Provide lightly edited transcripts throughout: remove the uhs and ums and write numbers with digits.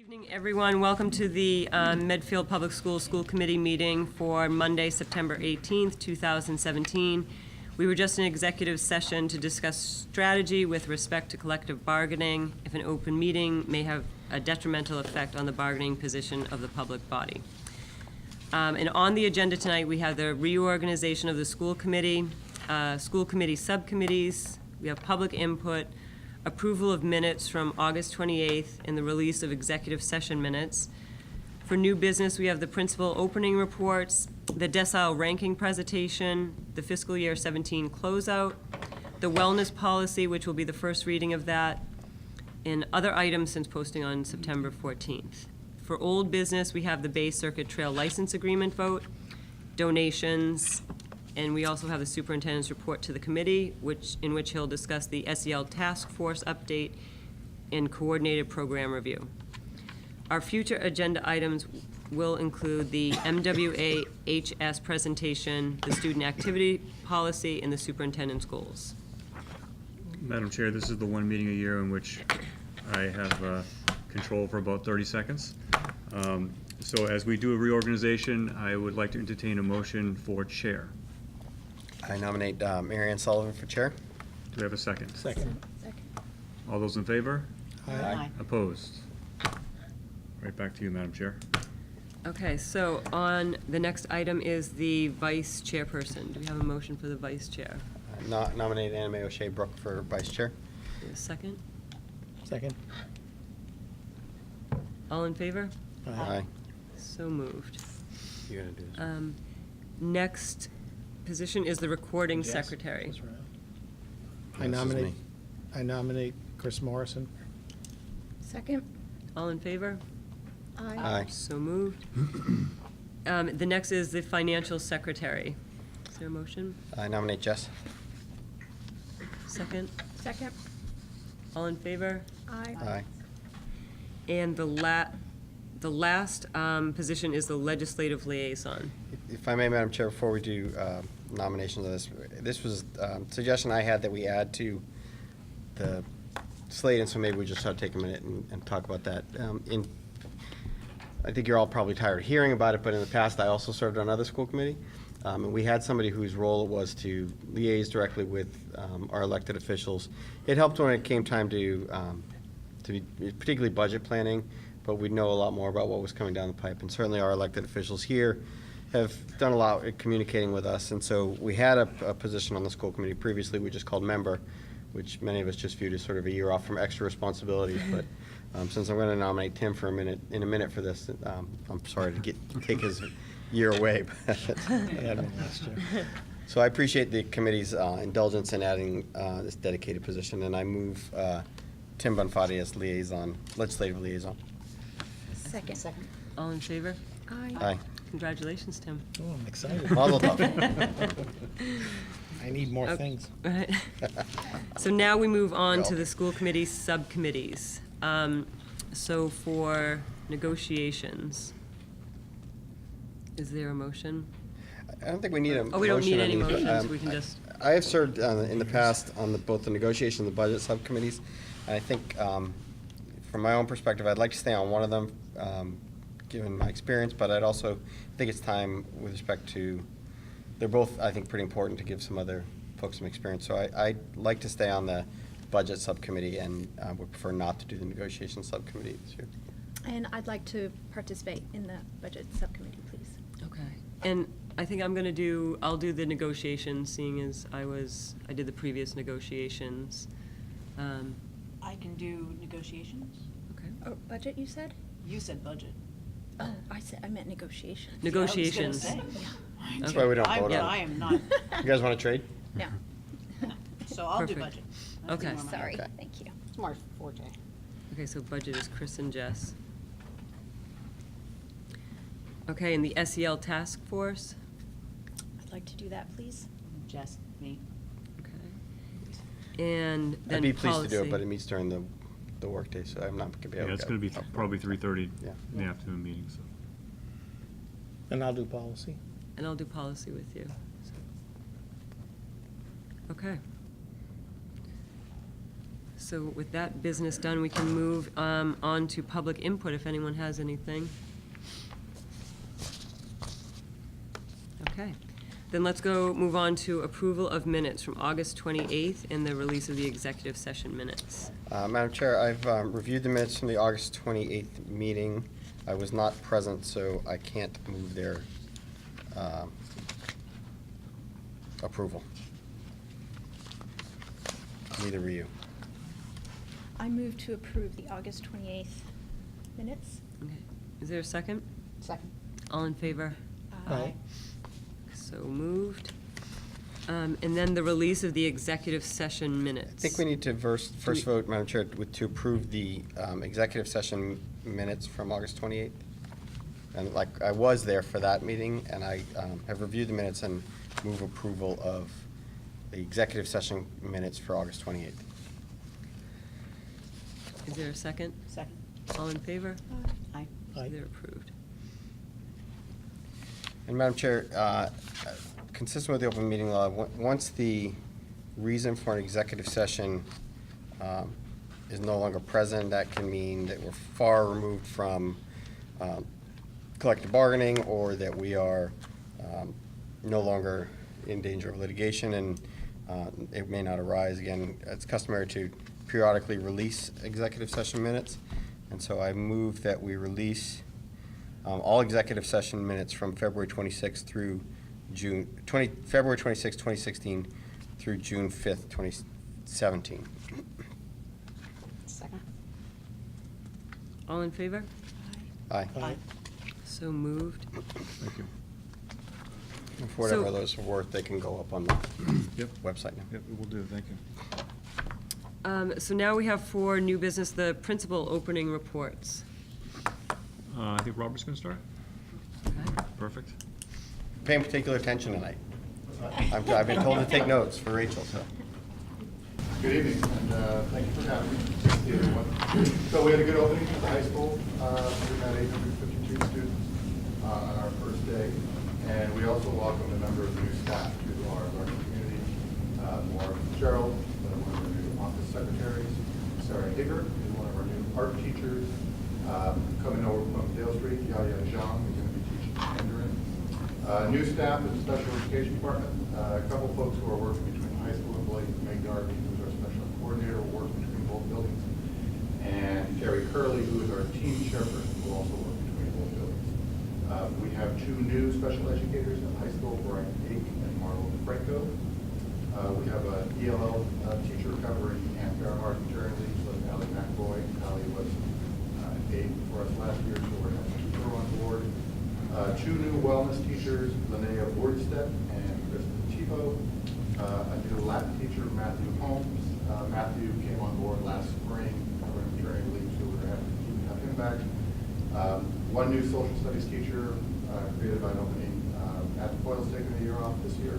Evening, everyone. Welcome to the Medfield Public Schools School Committee meeting for Monday, September 18th, 2017. We were just in executive session to discuss strategy with respect to collective bargaining if an open meeting may have a detrimental effect on the bargaining position of the public body. And on the agenda tonight, we have the reorganization of the school committee subcommittees. We have public input, approval of minutes from August 28th, and the release of executive session minutes. For new business, we have the principal opening reports, the Decile ranking presentation, the fiscal year 17 closeout, the wellness policy, which will be the first reading of that, and other items since posting on September 14th. For old business, we have the Bay Circuit Trail license agreement vote, donations, and we also have the superintendent's report to the committee, in which he'll discuss the SEL task force update and coordinated program review. Our future agenda items will include the MWA-HS presentation, the student activity policy, and the superintendent's goals. Madam Chair, this is the one meeting a year in which I have control for about 30 seconds. So as we do a reorganization, I would like to entertain a motion for chair. I nominate Mary Ann Sullivan for chair. Do we have a second? Second. All those in favor? Aye. Opposed? Right back to you, Madam Chair. Okay, so on the next item is the vice chairperson. Do we have a motion for the vice chair? Nominate Anna Mae O'Shea Brooke for vice chair. A second? Second. All in favor? Aye. So moved. You're gonna do this. Next position is the recording Yes. secretary. That's right. This is me. I nominate Chris Morrison. Second. All in favor? Aye. So moved. The next is the financial secretary. Is there a motion? I nominate Jess. Second? Second. All in favor? Aye. Aye. And the last position is the legislative liaison. If I may, Madam Chair, before we do nominations of this was a suggestion I had that we add to the slate, and so maybe we just ought to take a minute and talk about that. I think you're all probably tired of hearing about it, but in the past, I also served on another school committee. And we had somebody whose role it was to liaise directly with our elected officials. It helped when it came time to be particularly budget planning, but we'd know a lot more about what was coming down the pipe. And certainly our elected officials here have done a lot at communicating with us. And so we had a position on the school committee previously we just called member, which many of us just viewed as sort of a year off from extra responsibilities. But since I'm going to nominate Tim for in a minute for this, I'm sorry to take his year away. I had one last year. So I appreciate the committee's indulgence in adding this dedicated position, and I move Tim Bonfatti as legislative liaison. Second. Second. All in favor? Aye. Aye. Congratulations, Tim. Oh, I'm excited. Mazel tov. I need more Okay. things. Right. So now we move on Well. to the school committee subcommittees. So for negotiations, is there a motion? I don't think we need a motion. Oh, we don't need on any these, but, motions, we can just. I have served in the past on both the negotiation and the budget subcommittees, and I think from my own perspective, I'd like to stay on one of them, given my experience, but I'd also think it's time with respect to, they're both, I think, pretty important to give some other folks some experience. So I'd like to stay on the budget subcommittee and would prefer not to do the negotiation subcommittee this year. And I'd like to participate in the budget subcommittee, please. Okay. And I think I'll do the negotiations, seeing as I did the previous negotiations. I can do negotiations. Okay. Oh, budget, you said? You said budget. Oh, I meant negotiations. Negotiations. I was gonna say. That's why we don't vote Yeah. on I it. am not, You guys want to trade? No. so I'll do Perfect. budget. That's Okay. more my- Sorry, Okay. thank you. It's more forte. Okay, so budget is Chris and Jess. Okay, and the SEL task force? I'd like to do that, please. Jess, me. Okay. And then I'd be pleased to do it, policy. but it meets during the workday, so I'm not going to be able to. Yeah, it's going to be probably 3:30 Yeah. in the afternoon meeting, so. And I'll do policy. And I'll do policy with you. So. Okay. So with that business done, we can move on to public input if anyone has anything. Okay. Then let's move on to approval of minutes from August 28th and the release of the executive session minutes. Madam Chair, I've reviewed the minutes from the August 28th meeting. I was not present, so I can't move their approval. Neither were you. I move to approve the August 28th minutes. Okay. Is there a second? Second. All in favor? Aye. So moved. And then the release of the executive session minutes. I think we need to first vote, Madam Chair, to approve the executive session minutes from August 28th. And like, I was there for that meeting, and I have reviewed the minutes and move approval of the executive session minutes for August 28th. Is there a second? Second. All in favor? Aye. Aye. They're approved. And Madam Chair, consistent with the open meeting law, once the reason for an executive session is no longer present, that can mean that we're far removed from collective bargaining, or that we are no longer in danger of litigation, and it may not arise again. It's customary to periodically release executive session minutes, and so I move that we release all executive session minutes from February 26th through February 26th, 2016 through June 5th, 2017. Second. All in favor? Aye. Aye. So moved. Thank you. For whatever So- those are worth, they can go up on the Yep. website now. Yep, we will do, thank you. So now we have for new business, the principal opening reports. I think Robert's going to start. Okay. Perfect. Paying particular attention tonight. I've been told to take notes for Rachel, so. Good evening, and thank you for having me. Good to see everyone. So we had a good opening at the high school. We had 852 students on our first day, and we also welcomed a number of new staff to our learning community. More Cheryl, one of our new office secretaries. Sarah Higger is one of our new art teachers. Coming over from Dale Street, Yaya Zhang is going to be teaching Mandarin. New staff in the special education department. A couple folks who are working between high school and Blake, Meg Darby, who's our special ed coordinator, will work between both buildings. And Carrie Curley, who is our team chairperson, will also work between both buildings. We have two new special educators in high school, Brian Ake and Marlon Franco. We have an ELL teacher covering Ann Fairhart and Jerry Lee, so Allie McBoy. Allie was aide for us last year, so we're having two her on board. Two new wellness teachers, Linnea Wordstedt and Kristen Thibault. A new Latin teacher, Matthew Holmes. Matthew came on board last spring, covering maternity leave, so we're happy to have him back. One new social studies teacher created by an opening at Foyle's taking a year off this year.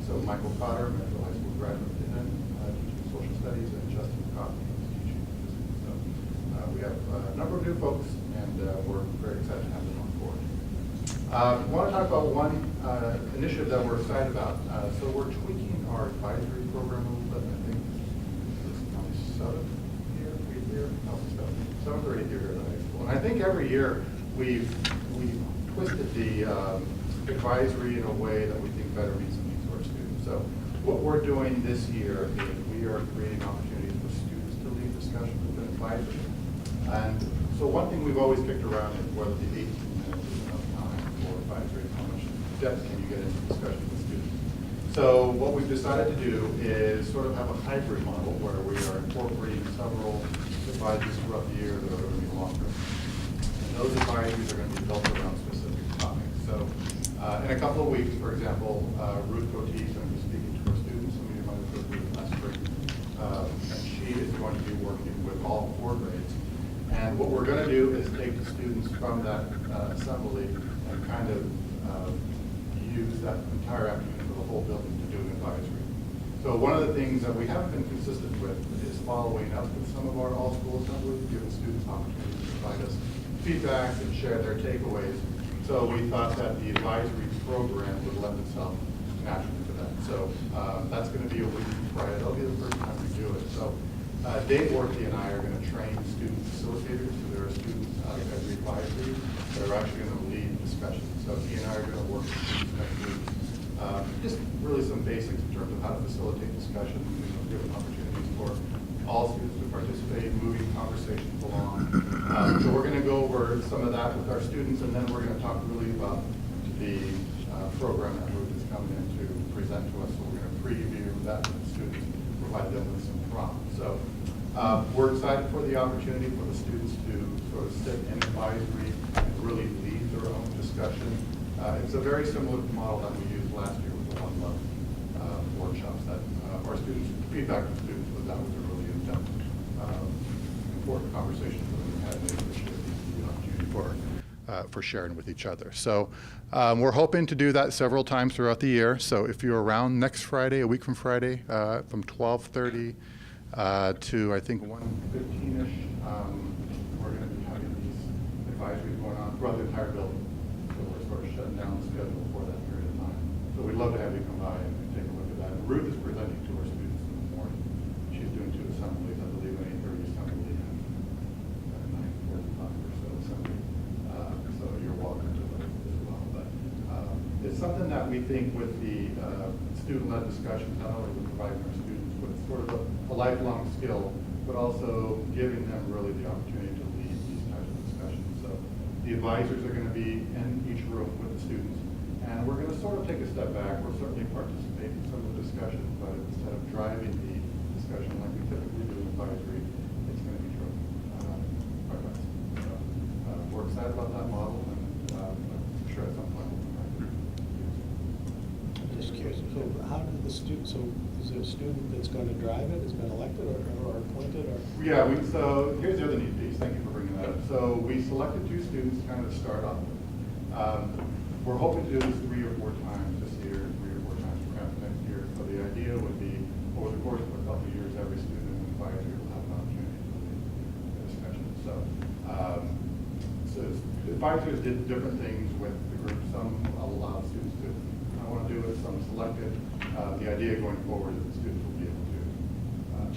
So Michael Cotter, Medfield High School graduate, teaching social studies, and Justin Coffey is teaching physics. So we have a number of new folks, and we're very excited to have them on board. I want to talk about one initiative that we're excited about. So we're tweaking our advisory program a little bit. I think this is my seventh year, seventh or eighth year at the high school. And I think every year we've twisted the advisory in a way that we think better meets the needs of our students. So what we're doing this year is we are creating opportunities for students to lead discussions with advisory. And so one thing we've always kicked around is whether the 18 minutes is enough time for advisory, how much depth can you get into discussion with students. So what we've decided to do is sort of have a hybrid model where we are incorporating several advisories throughout the year that are going to be longer. And those advisories are going to be built around specific topics. So in a couple of weeks, for example, Ruth Cotis is going to be speaking to her students. Some of you might have heard Ruth last spring. And she is going to be working with all 4 grades. And what we're going to do is take the students from that assembly and kind of use that entire afternoon for the whole building to do an advisory. So one of the things that we haven't been consistent with is following up with some of our all-school assemblies, giving students opportunities to provide us feedback and share their takeaways. So we thought that the advisory program would lend itself naturally to that. So that's going to be a week Friday. That'll be the first time we do it. So Dave Worthy and I are going to train student facilitators. So there are students out of every advisory that are actually going to lead discussions. So he and I are going to work with students next week. Just really some basics in terms of how to facilitate discussions, give opportunities for all students to participate, moving conversations along. So we're going to go over some of that with our students, and then we're going to talk really about the program that Ruth is coming in to present to us. So we're going to preview that with the students, provide them with some prompts. So we're excited for the opportunity for the students to sort of sit in advisory and really lead their own discussion. It's a very similar model that we used last year with the One Love workshops that our students, feedback from students was that was a really in-depth, important conversation for them to have, and they appreciate the opportunity for sharing with each other. So we're hoping to do that several times throughout the year. So if you're around next Friday, a week from Friday, from 12:30 to I think 1:15ish, we're going to be having these advisories going on throughout the entire building. So we're sort of shutting down the schedule for that period of time. So we'd love to have you come by and take a look at that. And Ruth is presenting to our students in the morning. She's doing 2 assemblies, I believe, an 8:30 assembly and a 9:45 or so assembly. So you're welcome to look as well. But it's something that we think with the student-led discussions, not only with providing our students with sort of a lifelong skill, but also giving them really the opportunity to lead these types of discussions. So the advisors are going to be in each room with the students, and we're going to sort of take a step back. We'll certainly participate in some of the discussions, but instead of driving the discussion like we typically do in advisory, it's going to be driven by us. So we're excited about that model, and I'm sure at some point we'll come back to it. Just curious, so how did the student, so is there a student that's going to drive it, has been elected or appointed, or? Yeah, so here's the other neat piece. Thank you for bringing that up. So we selected 2 students to kind of start off with. We're hoping to do this 3 or 4 times this year, 3 or 4 times perhaps next year. So the idea would be, over the course of a couple of years, every student in the advisory will have an opportunity to lead the discussion. So advisors did different things with the group. Some allowed students to, I want to do it, some selected. The idea going forward is the students will be able to,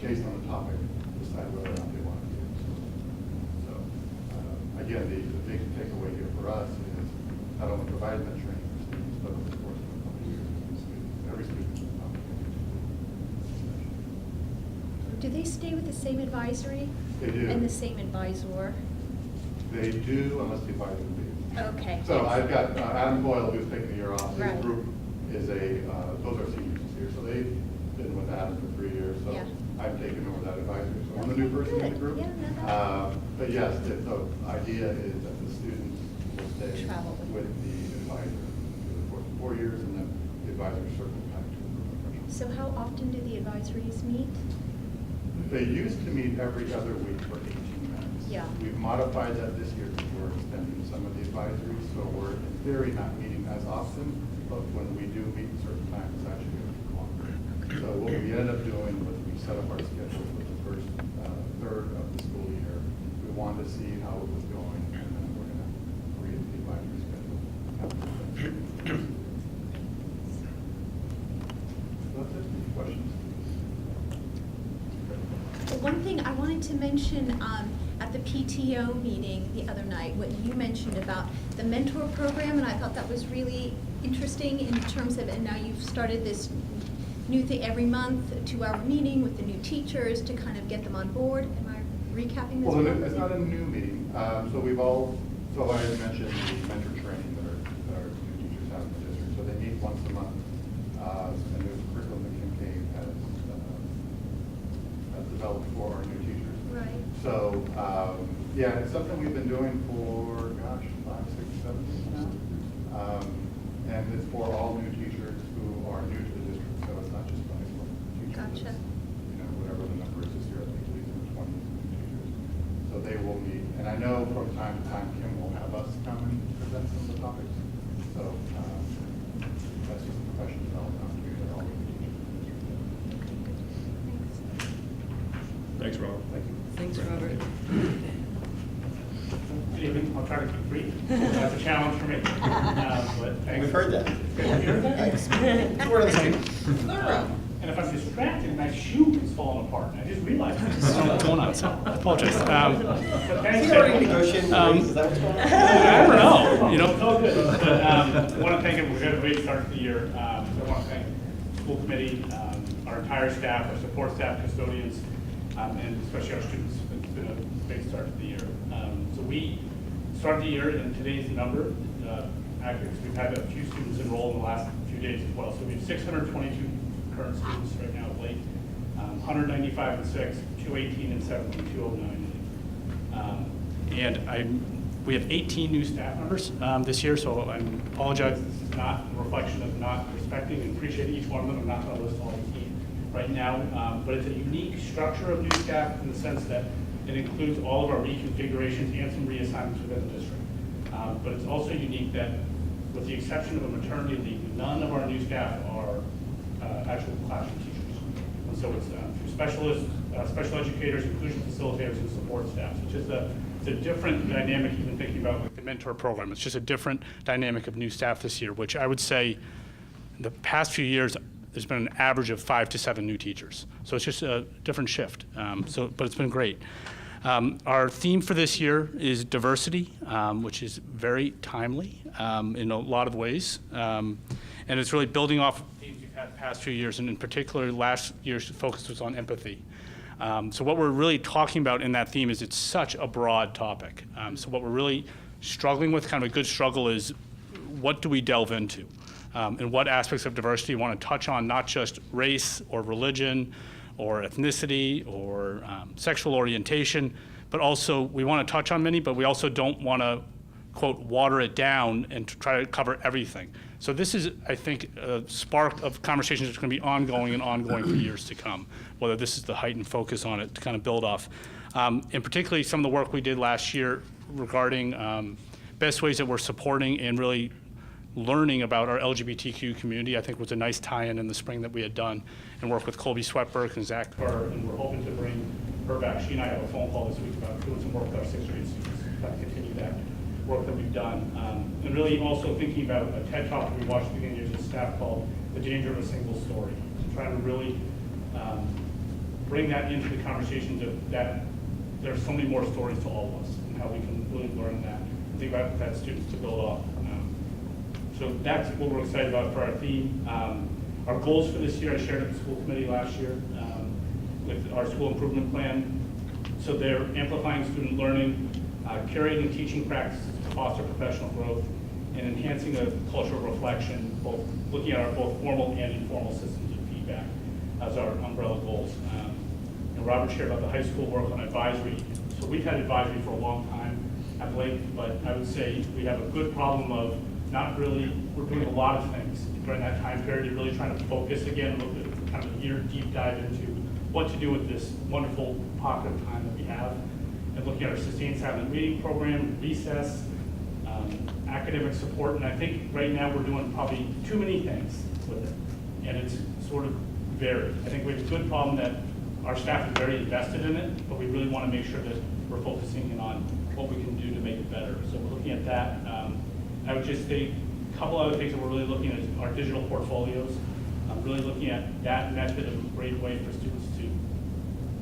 based on the topic, decide whether or not they want to do it. So again, the big takeaway here for us is not only providing that training for students, but over the course of a couple of years, every student has an opportunity to do this. Do they stay with the same advisory? They do. And the same advisor? They do, unless the advisor leaves. Okay. So I've got Adam Boyle, who's taking the year off. His Right. group is those are seniors this year, so they've been with Adam for 3 years. So Yeah. I've taken over that advisory, so I'm the new person in the Good. group. Yeah, no, no. But yes, the idea is that the students will stay Travel with with the advisor for the course of 4 years, and then the advisor circles back to the group professional. So how often do the advisories meet? They used to meet every other week for 18 minutes. Yeah. We've modified that this year because we're extending some of the advisories, so we're in theory not meeting as often, but when we do meet certain times, it's actually going to be longer. So what we ended up doing was we set up our schedule for the first third of the school year. We wanted to see how it was going, and then we're going to create the advisory schedule. So that's it. Any questions? Well, one thing I wanted to mention at the PTO meeting the other night, what you mentioned about the mentor program, and I thought that was really interesting in terms of, and now you've started this new thing every month, a 2-hour meeting with the new teachers to kind of get them on board. Am I recapping this? Well, properly? it's not a new meeting. So I mentioned the mentor training that our new teachers have in the district. So they meet once a month, and there's a curriculum that Kim Kane has developed for our new teachers. Right. So, yeah, it's something we've been doing for, 5, 6, 7 years now. And it's for all new teachers who are new to the district, so it's not just high school teachers. Gotcha. It's, whatever the number is this year, I think it's in the 20s new teachers. So they will meet, and I know from time to time Kim will have us come and present some of the topics. So that's just a professional development opportunity that all new teachers in the district. Thanks, Robert. Thank you. Thanks, Robert. Good evening. I'll try to keep brief. That's a challenge for me. But thanks. We've heard that. You heard that? Thanks. Word on the street. And And if I'm distracted, my shoe is falling apart. And I just realized I don't know what's going on, so I apologize. But thanks, Negotiating raises, is that what's going on? I don't know, you know. It's all good. But, I want to thank everyone. We've had a great start to the year. So I want to thank the school committee, our entire staff, our support staff, custodians, and especially our students. It's been a great start to the year. So we started the year in today's number. Actually, we've had a few students enroll in the last few days as well. So we have 622 current students right now at Lake, 195 and 6, 218 and 17, 209. We have 18 new staff members this year, so I apologize. This is not a reflection of not respecting and appreciating each one of them. I'm not going to list all 18 right now, but it's a unique structure of new staff in the sense that it includes all of our reconfigurations and some reassignments within the district. But it's also unique that, with the exception of a maternity leave, none of our new staff are actual classroom teachers. And so it's through specialists, special educators, inclusion facilitators, and support staff. So it's just it's a different dynamic, even thinking about like the mentor program. It's just a different dynamic of new staff this year, which I would say in the past few years, there's been an average of 5 to 7 new teachers. So it's just a different shift. But it's been great. Our theme for this year is diversity, which is very timely in a lot of ways. And it's really building off themes we've had the past few years, and in particular, last year's focus was on empathy. So what we're really talking about in that theme is it's such a broad topic. So what we're really struggling with, kind of a good struggle, is what do we delve into? And what aspects of diversity we want to touch on, not just race or religion or ethnicity or sexual orientation, but also we want to touch on many, but we also don't want to, quote, water it down and to try to cover everything. So this is, I think, a spark of conversations that's going to be ongoing and ongoing for years to come, whether this is the heightened focus on it to kind of build off. And particularly some of the work we did last year regarding best ways that we're supporting and really learning about our LGBTQ community, I think was a nice tie-in in the spring that we had done, and work with Colby Sweatberg and Zach Carter, and we're hoping to bring her back. She and I have a phone call this week about doing some work with our 6th grade students to kind of continue that work that we've done. And really also thinking about a TED Talk that we watched at the beginning of the year as a staff called The Danger of a Single Story. So trying to really bring that into the conversations of that there's so many more stories to all of us, and how we can really learn that and think about that students to build off. So that's what we're excited about for our theme. Our goals for this year, I shared at the school committee last year with our school improvement plan. So they're amplifying student learning, curating teaching practices to foster professional growth, and enhancing a cultural reflection, both looking at our both formal and informal systems of feedback as our umbrella goals. And Robert shared about the high school work on advisory. So we've had advisory for a long time at Lake, but I would say we have a good problem of not really, we're doing a lot of things during that time period, really trying to focus again, look at kind of a year deep dive into what to do with this wonderful pocket of time that we have, and looking at our sustained silent reading program, recess, academic support, and I think right now we're doing probably too many things with it, and it's sort of varied. I think we have a good problem that our staff is very invested in it, but we really want to make sure that we're focusing in on what we can do to make it better. So we're looking at that. I would just say a couple other things that we're really looking at is our digital portfolios. I'm really looking at that method of a great way for students to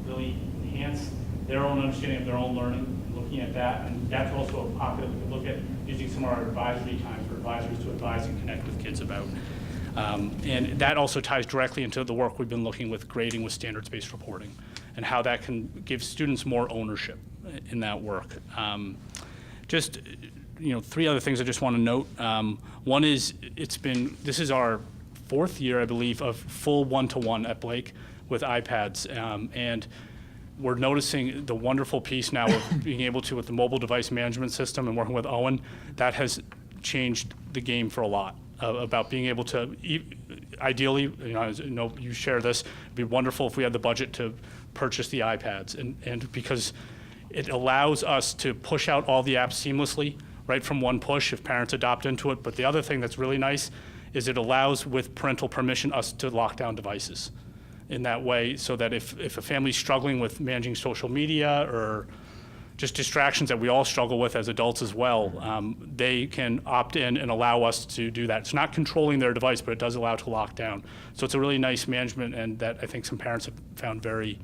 really enhance their own understanding of their own learning, and looking at that. And that's also a pocket that we could look at using some of our advisory time for advisories to advise and connect with kids about. And that also ties directly into the work we've been looking with grading with standards-based reporting, and how that can give students more ownership in that work. Just, you know, 3 other things I just want to note. One is this is our 4th year, I believe, of full one-to-one at Blake with iPads. And we're noticing the wonderful piece now of being able to, with the mobile device management system and working with Owen, that has changed the game for a lot. About being able to, ideally, you know, you share this, it'd be wonderful if we had the budget to purchase the iPads. And because it allows us to push out all the apps seamlessly, right from one push if parents adopt into it. But the other thing that's really nice is it allows, with parental permission, us to lock down devices in that way, so that if a family's struggling with managing social media or just distractions that we all struggle with as adults as well, they can opt in and allow us to do that. It's not controlling their device, but it does allow to lock down. So it's a really nice management, and that I think some parents have found very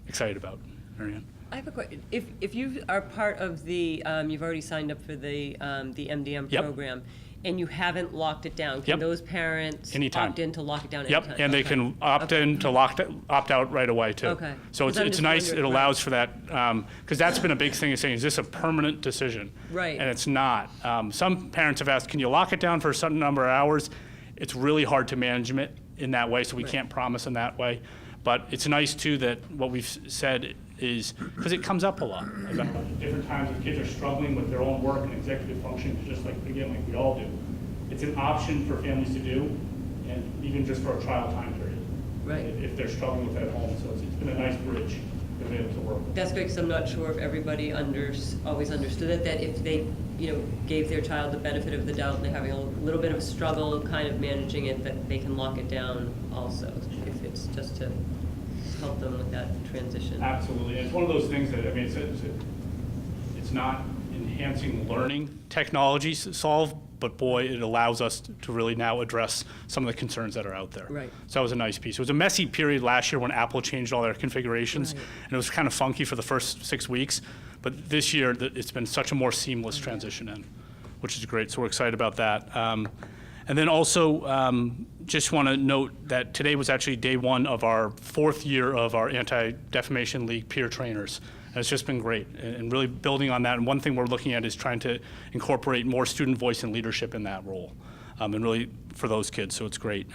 excited about. Marianne? I have a question. If you are part of the, you've already signed up for the MDM Yep. program, and you haven't locked it down, can Yep. those parents Anytime. opt in to lock it down Yep, anytime? and they Okay. can opt Okay. in to opt out right away too. Okay. So 'Cause I'm it's just nice, it wondering, allows right. for that, because that's been a big thing, is saying, is this a permanent decision? Right. And it's not. Some parents have asked, can you lock it down for a certain number of hours? It's really hard to manage it in that way, so we Right. can't promise in that way. But it's nice too that what we've said is, because it comes up a lot. About different times if kids are struggling with their own work and executive functions, just like, again, like we all do. It's an option for families to do, and even just for a trial time period. Right. If they're struggling with it at home, so it's been a nice bridge to be able to work with. That's great, because I'm not sure if everybody always understood it, that if they, gave their child the benefit of the doubt, and they're having a little bit of a struggle kind of managing it, that they can lock it down also, if it's just to help them with that transition. Absolutely, and it's one of those things that, I mean, it's not enhancing learning technologies to solve, but boy, it allows us to really now address some of the concerns that are out there. Right. So that was a nice piece. It was a messy period last year when Apple changed all their configurations, Right. and it was kind of funky for the first 6 weeks, but this year, it's been such a more seamless transition in, which is great, so we're excited about that. And then also, just want to note that today was actually day one of our 4th year of our Anti-Defamation League peer trainers. And it's just been great, and really building on that. And one thing we're looking at is trying to incorporate more student voice and leadership in that role, and really for those kids, so it's great.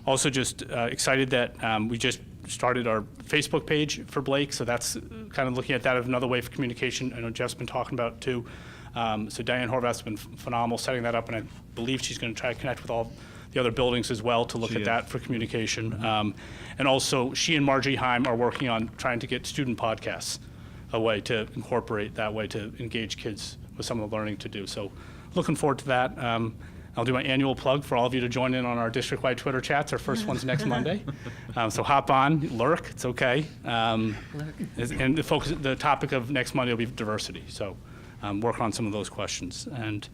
Also just excited that we just started our Facebook page for Blake, so that's kind of looking at that as another way for communication. I know Jeff's been talking about it too. So Diane Horvath's been phenomenal setting that up, and I believe she's going to try to connect with all the other buildings as well to look at that for communication. And also, she and Margie Heim are working on trying to get student podcasts, a way to incorporate that way to engage kids with some of the learning to do. So looking forward to that. I'll do my annual plug for all of you to join in on our district-wide Twitter chats. Our first one's next Monday. So hop on, lurk, it's okay. And the topic of next Monday will be diversity. So work on some of those questions. And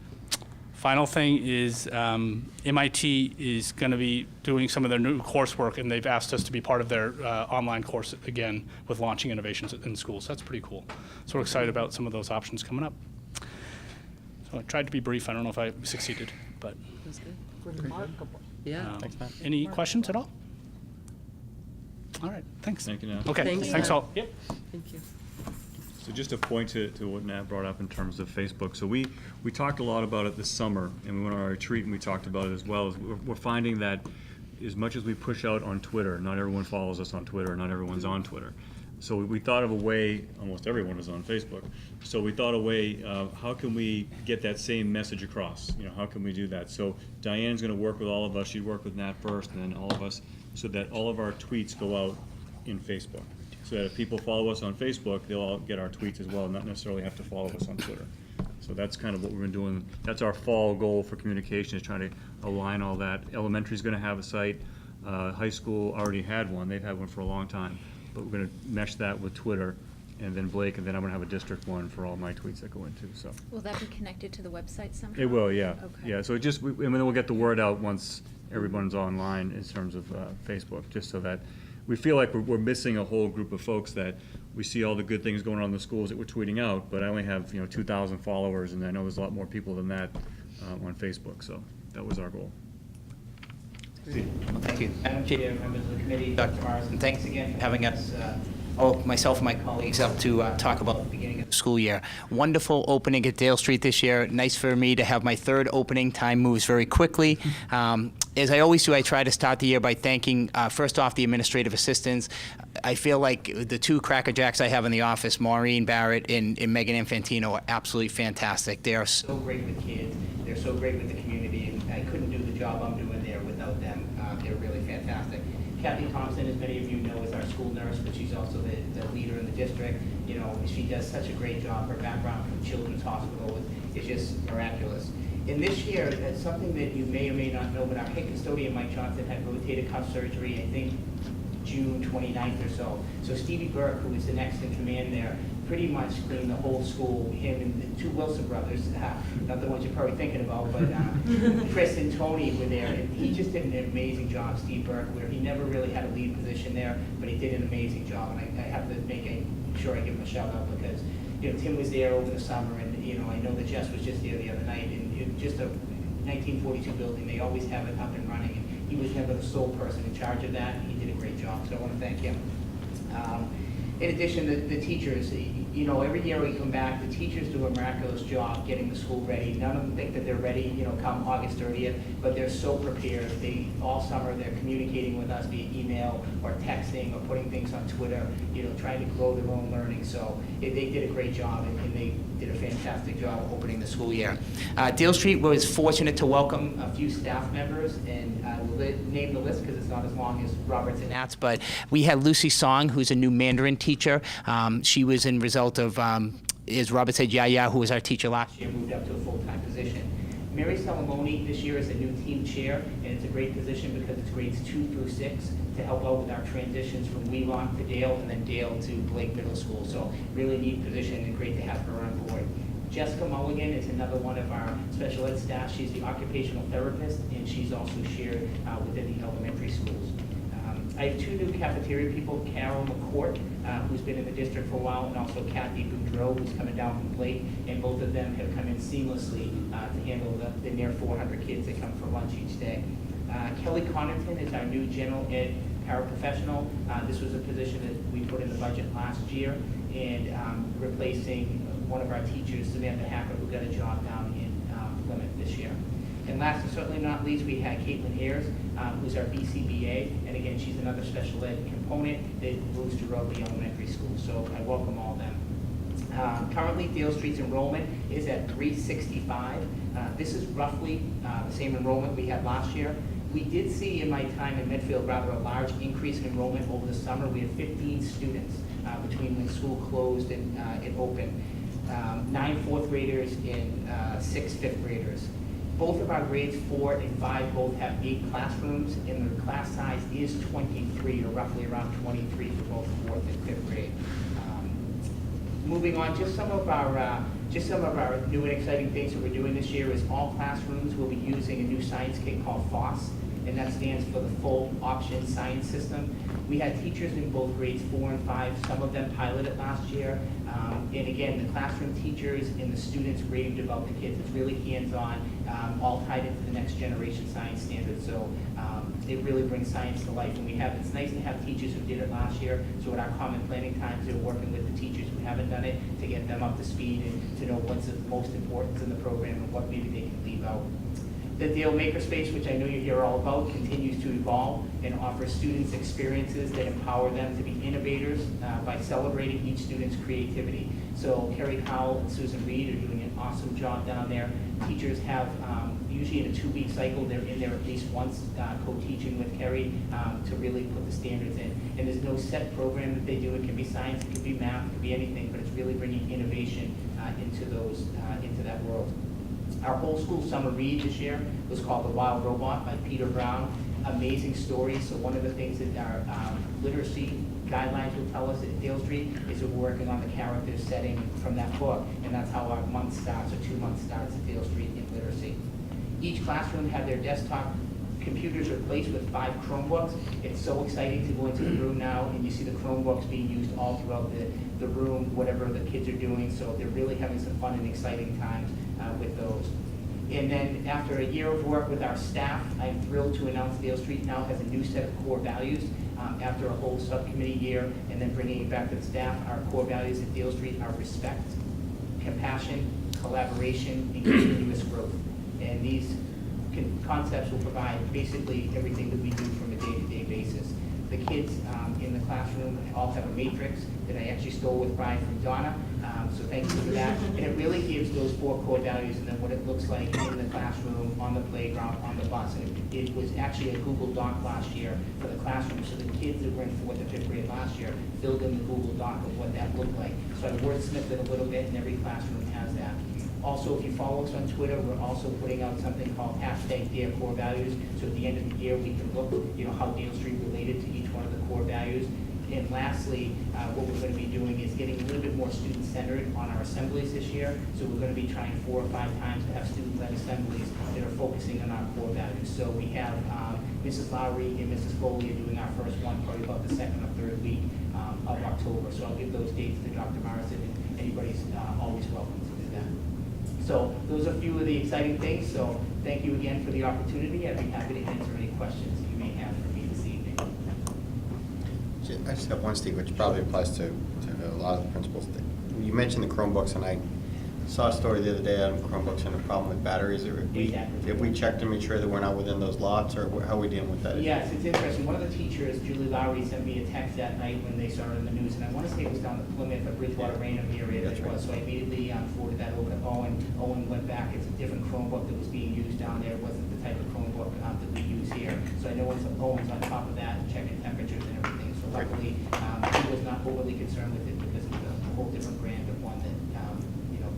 final thing is MIT is going to be doing some of their new coursework, and they've asked us to be part of their online course again with launching innovations in schools. So that's pretty cool. So we're excited about some of those options coming up. So I tried to be brief. I don't know if I succeeded, but That's good. Remarkable. Yeah. Thanks, Matt. any questions at all? All right, thanks. Thank you, Nat. Okay, Thanks, thanks Nat. all. Yep. Thank you. So just a point to what Nat brought up in terms of Facebook. So we talked a lot about it this summer, and we went on our retreat and we talked about it as well. We're finding that as much as we push out on Twitter, not everyone follows us on Twitter, not everyone's on Twitter. So we thought of a way, almost everyone is on Facebook, so we thought a way, how can we get that same message across? How can we do that? So Diane's gonna work with all of us, she'd work with Nat first, and then all of us, so that all of our tweets go out in Facebook. So that if people follow us on Facebook, they'll all get our tweets as well, not necessarily have to follow us on Twitter. So that's kind of what we've been doing. That's our fall goal for communication, is trying to align all that. Elementary's gonna have a site, high school already had one, they've had one for a long time. But we're gonna mesh that with Twitter, and then Blake, and then I'm gonna have a district one for all my tweets that go into, so. Will that be connected to the website somehow? It will, yeah. Okay. Yeah, so it just, and then we'll get the word out once everyone's online in terms of Facebook, just so that we feel like we're missing a whole group of folks that we see all the good things going on in the schools that we're tweeting out, but I only have 2,000 followers, and I know there's a lot more people than that on Facebook, so that was our goal. Well, thank you. Madam Chair, members of the committee, Dr. Morrison, thanks again for having us, myself and my colleagues up to talk about the beginning of the school year. Wonderful opening at Dale Street this year. Nice for me to have my 3rd opening. Time moves very quickly. As I always do, I try to start the year by thanking, first off, the administrative assistants. I feel like the 2 crackerjacks I have in the office, Maureen Barrett and Megan Infantino, are absolutely fantastic. They are so great with kids. They're so great with the community. And I couldn't do the job I'm doing there without them. They're really fantastic. Kathy Thompson, as many of you know, is our school nurse, but she's also the leader in the district. She does such a great job. Her background from Children's Hospital is just miraculous. And this year, that's something that you may or may not know, but our head custodian, Mike Johnson, had rotator cuff surgery, I think, June 29th or so. So Stevie Burke, who is the next in command there, pretty much cleaned the whole school, him and the two Wilson brothers, not the ones you're probably thinking about, but Chris and Tony were there, and he just did an amazing job, Steve Burke, where he never really had a lead position there, but he did an amazing job, and I have to make sure I give him a shout out, because, you know, Tim was there over the summer, and, you know, I know that Jess was just there the other night, and it, just a 1942 building, they always have it up and running, and he was never the sole person in charge of that, and he did a great job, so I want to thank him. In addition, the teachers, you know, every year we come back, the teachers do a miraculous job getting the school ready. None of them think that they're ready, you know, come August 30th, but they're so prepared. All summer, they're communicating with us via email or texting or putting things on Twitter, you know, trying to grow their own learning. So they did a great job, and they did a fantastic job opening the school year. Dale Street was fortunate to welcome a few staff members, and I will name the list because it's not as long as Robert's and Nats, but we had Lucy Song, who's a new Mandarin teacher. She was in result of, as Robert said, Yaya, who was our teacher last year, moved up to a full-time position. Mary Salamoni this year is a new team chair, and it's a great position because it's grades 2 through 6 to help out with our transitions from Wheelock to Dale and then Dale to Blake Middle School. So really neat position and great to have her on board. Jessica Mulligan is another one of our special ed staff. She's the occupational therapist, and she's also shared within the elementary schools. I have two new cafeteria people, Carol McCourt, who's been in the district for a while, and also Kathy Boudreau, who's coming down from Blake, and both of them have come in seamlessly to handle the near 400 kids that come for lunch each day. Kelly Connaughton is our new general ed paraprofessional. This was a position that we put in the budget last year, and replacing one of our teachers, Samantha Hacker, who got a job down in Plymouth this year. And last and certainly not least, we had Caitlin Ayers, who's our BCBA, and again, she's another special ed component that moves throughout the elementary school, so I welcome all of them. Currently, Dale Street's enrollment is at 365. This is roughly the same enrollment we had last year. We did see in my time in Medfield rather a large increase in enrollment over the summer. We had 15 students between when school closed and it opened. 9 fourth graders and 6 fifth graders. Both of our grades 4 and 5 both have 8 classrooms, and the class size is 23, or roughly around 23 for both 4th and 5th grade. Moving on, just some of our new and exciting things that we're doing this year is all classrooms will be using a new science kit called FOSS, and that stands for the Full Option Science System. We had teachers in both grades 4 and 5, some of them piloted last year. And again, the classroom teachers and the students raved about the kids. It's really hands-on, all tied into the next generation science standards. So it really brings science to life. And it's nice to have teachers who did it last year. So at our common planning times, they're working with the teachers who haven't done it to get them up to speed and to know what's of most importance in the program and what maybe they can leave out. The Dale Makerspace, which I know you hear all about, continues to evolve and offers students experiences that empower them to be innovators by celebrating each student's creativity. So Kerry Howell and Susan Reed are doing an awesome job down there. Teachers have, usually in a 2-week cycle, they're in there at least once co-teaching with Kerry to really put the standards in. And there's no set program that they do. It can be science, it can be math, it can be anything, but it's really bringing innovation into that world. Our whole school summer read this year was called The Wild Robot by Peter Brown. Amazing story. So one of the things that our literacy guidelines will tell us at Dale Street is that we're working on the character setting from that book, and that's how our month starts, or 2 months starts at Dale Street in literacy. Each classroom had their desktop computers replaced with 5 Chromebooks. It's so exciting to go into the room now and you see the Chromebooks being used all throughout the room, whatever the kids are doing. So they're really having some fun and exciting times with those. And then after a year of work with our staff, I'm thrilled to announce Dale Street now has a new set of core values after a whole subcommittee year, and then bringing it back to the staff. Our core values at Dale Street are respect, compassion, collaboration, and continuous growth. And these concepts will provide basically everything that we do from a day-to-day basis. The kids in the classroom all have a matrix that I actually stole with Brian from Donna, so thank you for that. And it really gives those 4 core values and then what it looks like in the classroom, on the playground, on the bus. And it was actually a Google Doc last year for the classroom, so the kids that were in 4th and 5th grade last year filled in the Google Doc of what that looked like. So I wordsmithed it a little bit, and every classroom has that. Also, if you follow us on Twitter, we're also putting out something called #DaleCoreValues. So at the end of the year, we can look, how Dale Street related to each one of the core values. And lastly, what we're going to be doing is getting a little bit more student-centered on our assemblies this year. So we're going to be trying 4 or 5 times to have student-led assemblies that are focusing on our core values. So we have Mrs. Lowry and Mrs. Foley are doing our first one probably about the 2nd or 3rd week of October. So I'll give those dates to Dr. Morrison, and anybody's always welcome to do that. So those are a few of the exciting things. So thank you again for the opportunity. I'd be happy to answer any questions you may have for me this evening. I just have one, Steve, which probably applies to a lot of the principals. You mentioned the Chromebooks, and I saw a story the other day on Chromebooks and a problem with batteries. If we check to make sure that we're not within those lots, or how are we dealing with that? Yes, it's interesting. One of the teachers, Julie Lowry, sent me a text that night when they saw it in the news, and I want to say it was down at Plymouth or Bridgewater, Raynham area that it was. So I immediately forwarded that over to Owen. Owen went back. It's a different Chromebook that was being used down there. It wasn't the type of Chromebook that we use here. So I know Owen's on top of that, checking temperatures and everything. So luckily, he was not overly concerned with it because it was a whole different brand of one that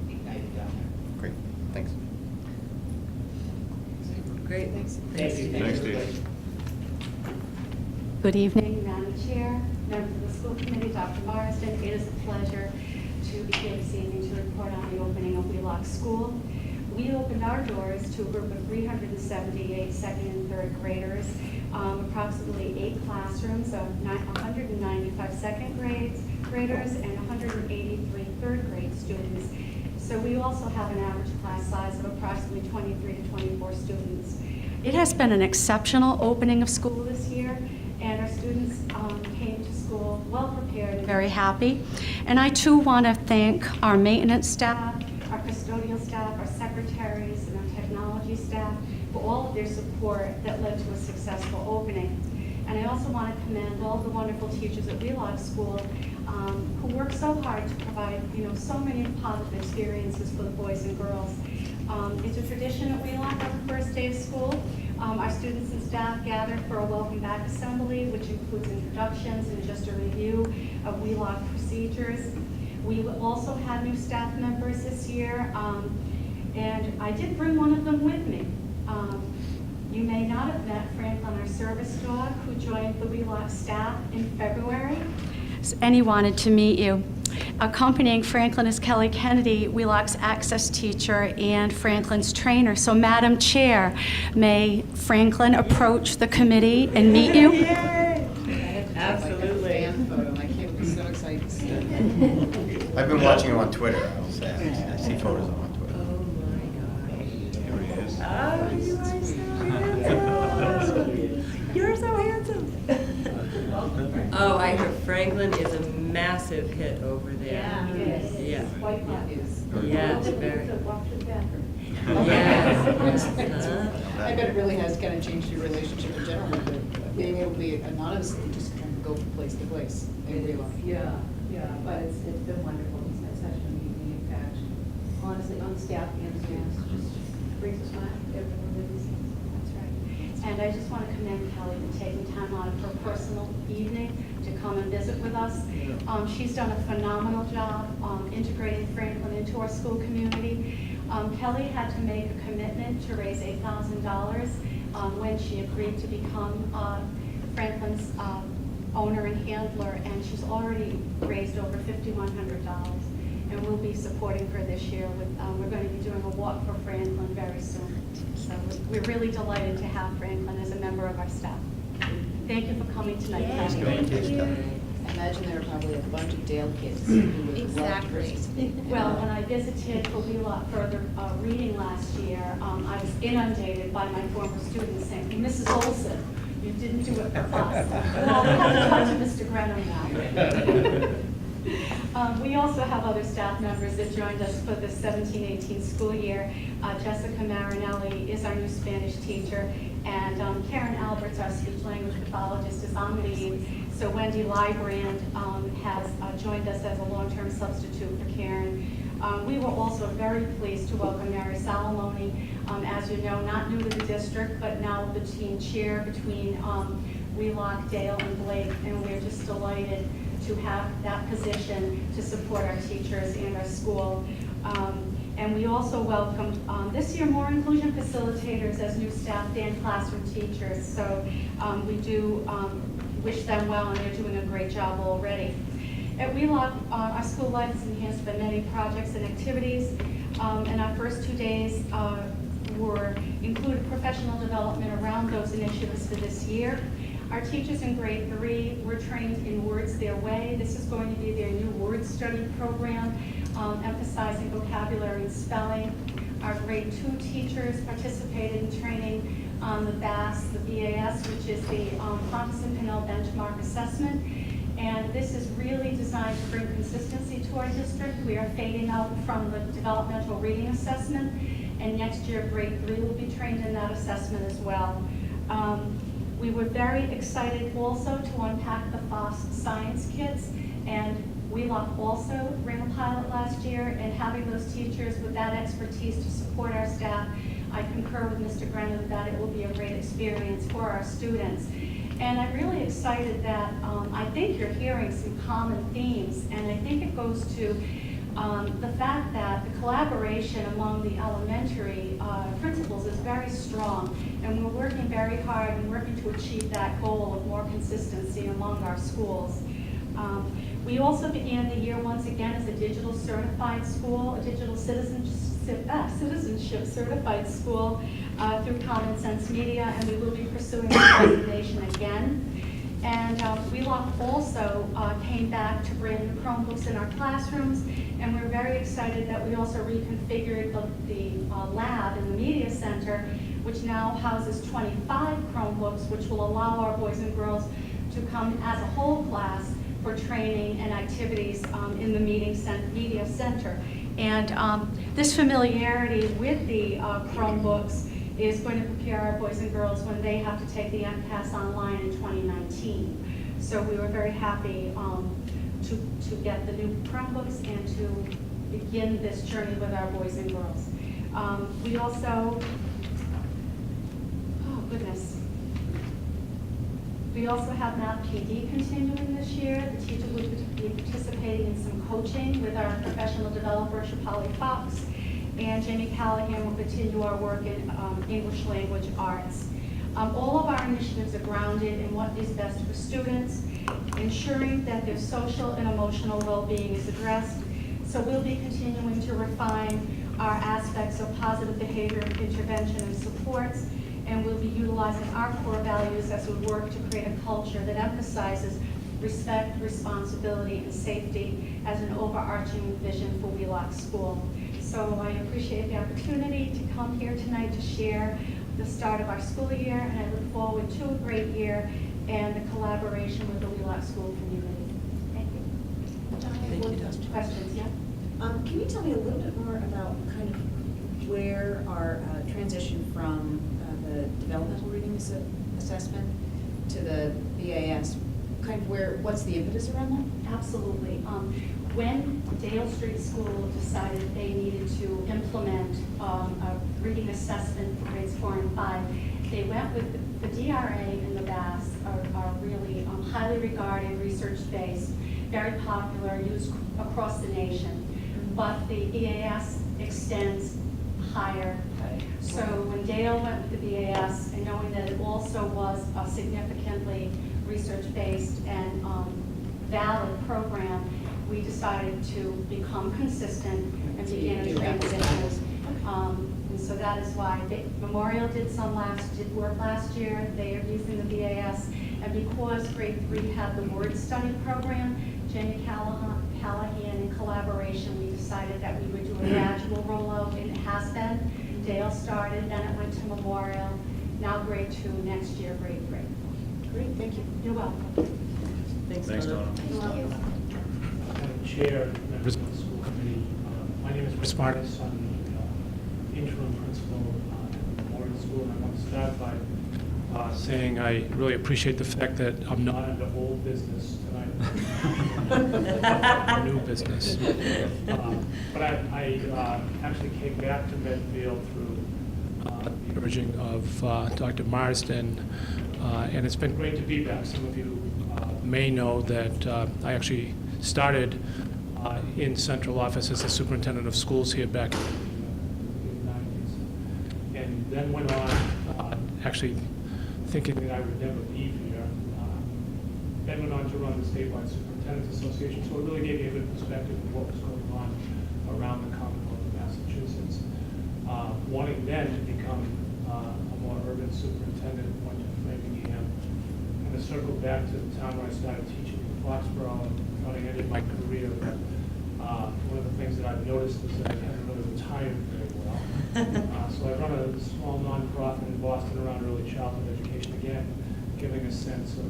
ignited down there. Great, thanks. Great. Thank you. Thanks, Steve. Good evening, Madam Chair, members of the school committee, Dr. Marsden. It is a pleasure to be here this evening to report on the opening of Wheelock School. We opened our doors to a group of 378 second and third graders, approximately 8 classrooms of 195 second graders and 183 third grade students. So we also have an average class size of approximately 23 to 24 students. It has been an exceptional opening of school this year, and our students came to school well prepared and very happy. And I too want to thank our maintenance staff, our custodial staff, our secretaries, and our technology staff for all of their support that led to a successful opening. And I also want to commend all the wonderful teachers at Wheelock School who work so hard to provide, so many positive experiences for the boys and girls. It's a tradition at Wheelock on the first day of school. Our students and staff gather for a welcome back assembly, which includes introductions and just a review of Wheelock procedures. We also had new staff members this year, and I did bring one of them with me. You may not have met Franklin, our service dog, who joined the Wheelock staff in February, and he wanted to meet you. Accompanying Franklin is Kelly Kennedy, Wheelock's access teacher and Franklin's trainer. So, Madam Chair, may Franklin approach the committee and meet you? Absolutely. I can't be so excited to see it. I've been watching him on Twitter, I will say. I see photos of him on Twitter. Oh, my gosh. Here he is. Oh, you are so handsome. You're so handsome. Oh, I heard Franklin is a massive hit over there. Yeah. Quite popular. Yes, very. Yes. Huh? I bet it really has kind of changed your relationship in general, but being able to be anonymously just kind of go from place to place and realize. Yeah, but it's been wonderful. He's had such an amazing impact, honestly, on the staff and students. Just brings a smile to everyone that he sees. That's right. And I just want to commend Kelly for taking time out of her personal evening to come and visit with us. She's done a phenomenal job integrating Franklin into our school community. Kelly had to make a commitment to raise $8,000 when she agreed to become Franklin's owner and handler, and she's already raised over $5,100. And we'll be supporting her this year with, we're going to be doing a walk for Franklin very soon. So we're really delighted to have Franklin as a member of our staff. Thank you for coming tonight. Thank you. I imagine there are probably a bunch of Dale kids who would love to Exactly. participate. Well, when I visited for Wheelock further reading last year, I was inundated by my former students saying, Mrs. Olson, you didn't do it for us. Well, we have to talk to Mr. Grenham now. We also have other staff members that joined us for the 17-18 school year. Jessica Marinelli is our new Spanish teacher, and Karen Alberts, our speech-language pathologist, is on leave. So Wendy Lybrand has joined us as a long-term substitute for Karen. We were also very pleased to welcome Mary Salamone, as you know, not new to the district, but now the team chair between Wheelock, Dale, and Blake, and we're just delighted to have that position to support our teachers and our school. And we also welcomed this year more inclusion facilitators as new staff and classroom teachers. So we do wish them well, and they're doing a great job already. At Wheelock, our school life is enhanced by many projects and activities, and our first 2 days included professional development around those initiatives for this year. Our teachers in grade 3 were trained in Words Their Way. This is going to be their new word study program, emphasizing vocabulary and spelling. Our grade 2 teachers participated in training on the BAS, the BAS, which is the Thompson benchmark assessment. And this is really designed to bring consistency to our district. We are fading out from the developmental reading assessment, and next year grade 3 will be trained in that assessment as well. We were very excited also to unpack the FOSS science kits, and Wheelock also ran a pilot last year, and having those teachers with that expertise to support our staff, I concur with Mr. Brennan that it will be a great experience for our students. And I'm really excited that I think you're hearing some common themes, and I think it goes to the fact that the collaboration among the elementary principals is very strong, and we're working very hard and working to achieve that goal of more consistency among our schools. We also began the year once again as a digital certified school, a digital citizenship certified school through Common Sense Media, and we will be pursuing that designation again. And Wheelock also came back to bring the Chromebooks in our classrooms, and we're very excited that we also reconfigured the lab in the Media Center, which now houses 25 Chromebooks, which will allow our boys and girls to come as a whole class for training and activities in the Media Center. And this familiarity with the Chromebooks is going to prepare our boys and girls when they have to take the MCAS online in 2019. So we were very happy to get the new Chromebooks and to begin this journey with our boys and girls. We also, oh goodness, we also have Math PD continuing this year. The teacher will be participating in some coaching with our professional developer, Shapali Fox, and Jamie Callahan will continue our work in English language arts. All of our initiatives are grounded in what is best for students, ensuring that their social and emotional well-being is addressed. So we'll be continuing to refine our aspects of positive behavior intervention and supports, and we'll be utilizing our core values as we work to create a culture that emphasizes respect, responsibility, and safety as an overarching vision for Wheelock School. So I appreciate the opportunity to come here tonight to share the start of our school year, and I look forward to a great year and the collaboration with the Wheelock School community. Thank you. John, I have Thank you, one Dr. question. Yeah. Can you tell me a little bit more about kind of where our transition from the developmental reading assessment to the BAS, kind of what's the impetus around that? Absolutely. When Dale Street School decided they needed to implement a reading assessment for grades 4 and 5, they went with the DRA and the BAS are really highly regarded, research-based, very popular, used across the nation. But the EAS extends higher. So when Dale went with the BAS, and knowing that it also was a significantly research-based and valid program, we decided to become consistent and begin a transition. And so that is why Memorial did work last year. They are using the BAS. And because grade 3 had the word study program, Jamie Callahan in collaboration, we decided that we would do a gradual rollout, and it has been. Dale started, then it went to Memorial, now grade 2, next year grade 3. Great, thank you. You're welcome. Thanks, Thanks, Donna. Donna. Madam Chair, members of the school committee, my name is Chris Martis. I'm the interim principal at Memorial School, and I want to start by saying I really appreciate the fact that I'm not into old business tonight. New business. But I actually came back to Medfield through the urging of Dr. Marsden, and it's been great to be back. Some of you may know that I actually started in central office as the superintendent of schools here back in the 90s, and then went on actually thinking that I would never leave here, then went on to run the statewide Superintendents Association, so it really gave me a good perspective of what was going on around the Commonwealth of Massachusetts. Wanting then to become a more urban superintendent, went to Framingham, and to circle back to the town where I started teaching in Foxborough, and when I ended my career, one of the things that I've noticed is that I haven't really retired very well. So I run a small nonprofit in Boston around early childhood education, again, giving a sense of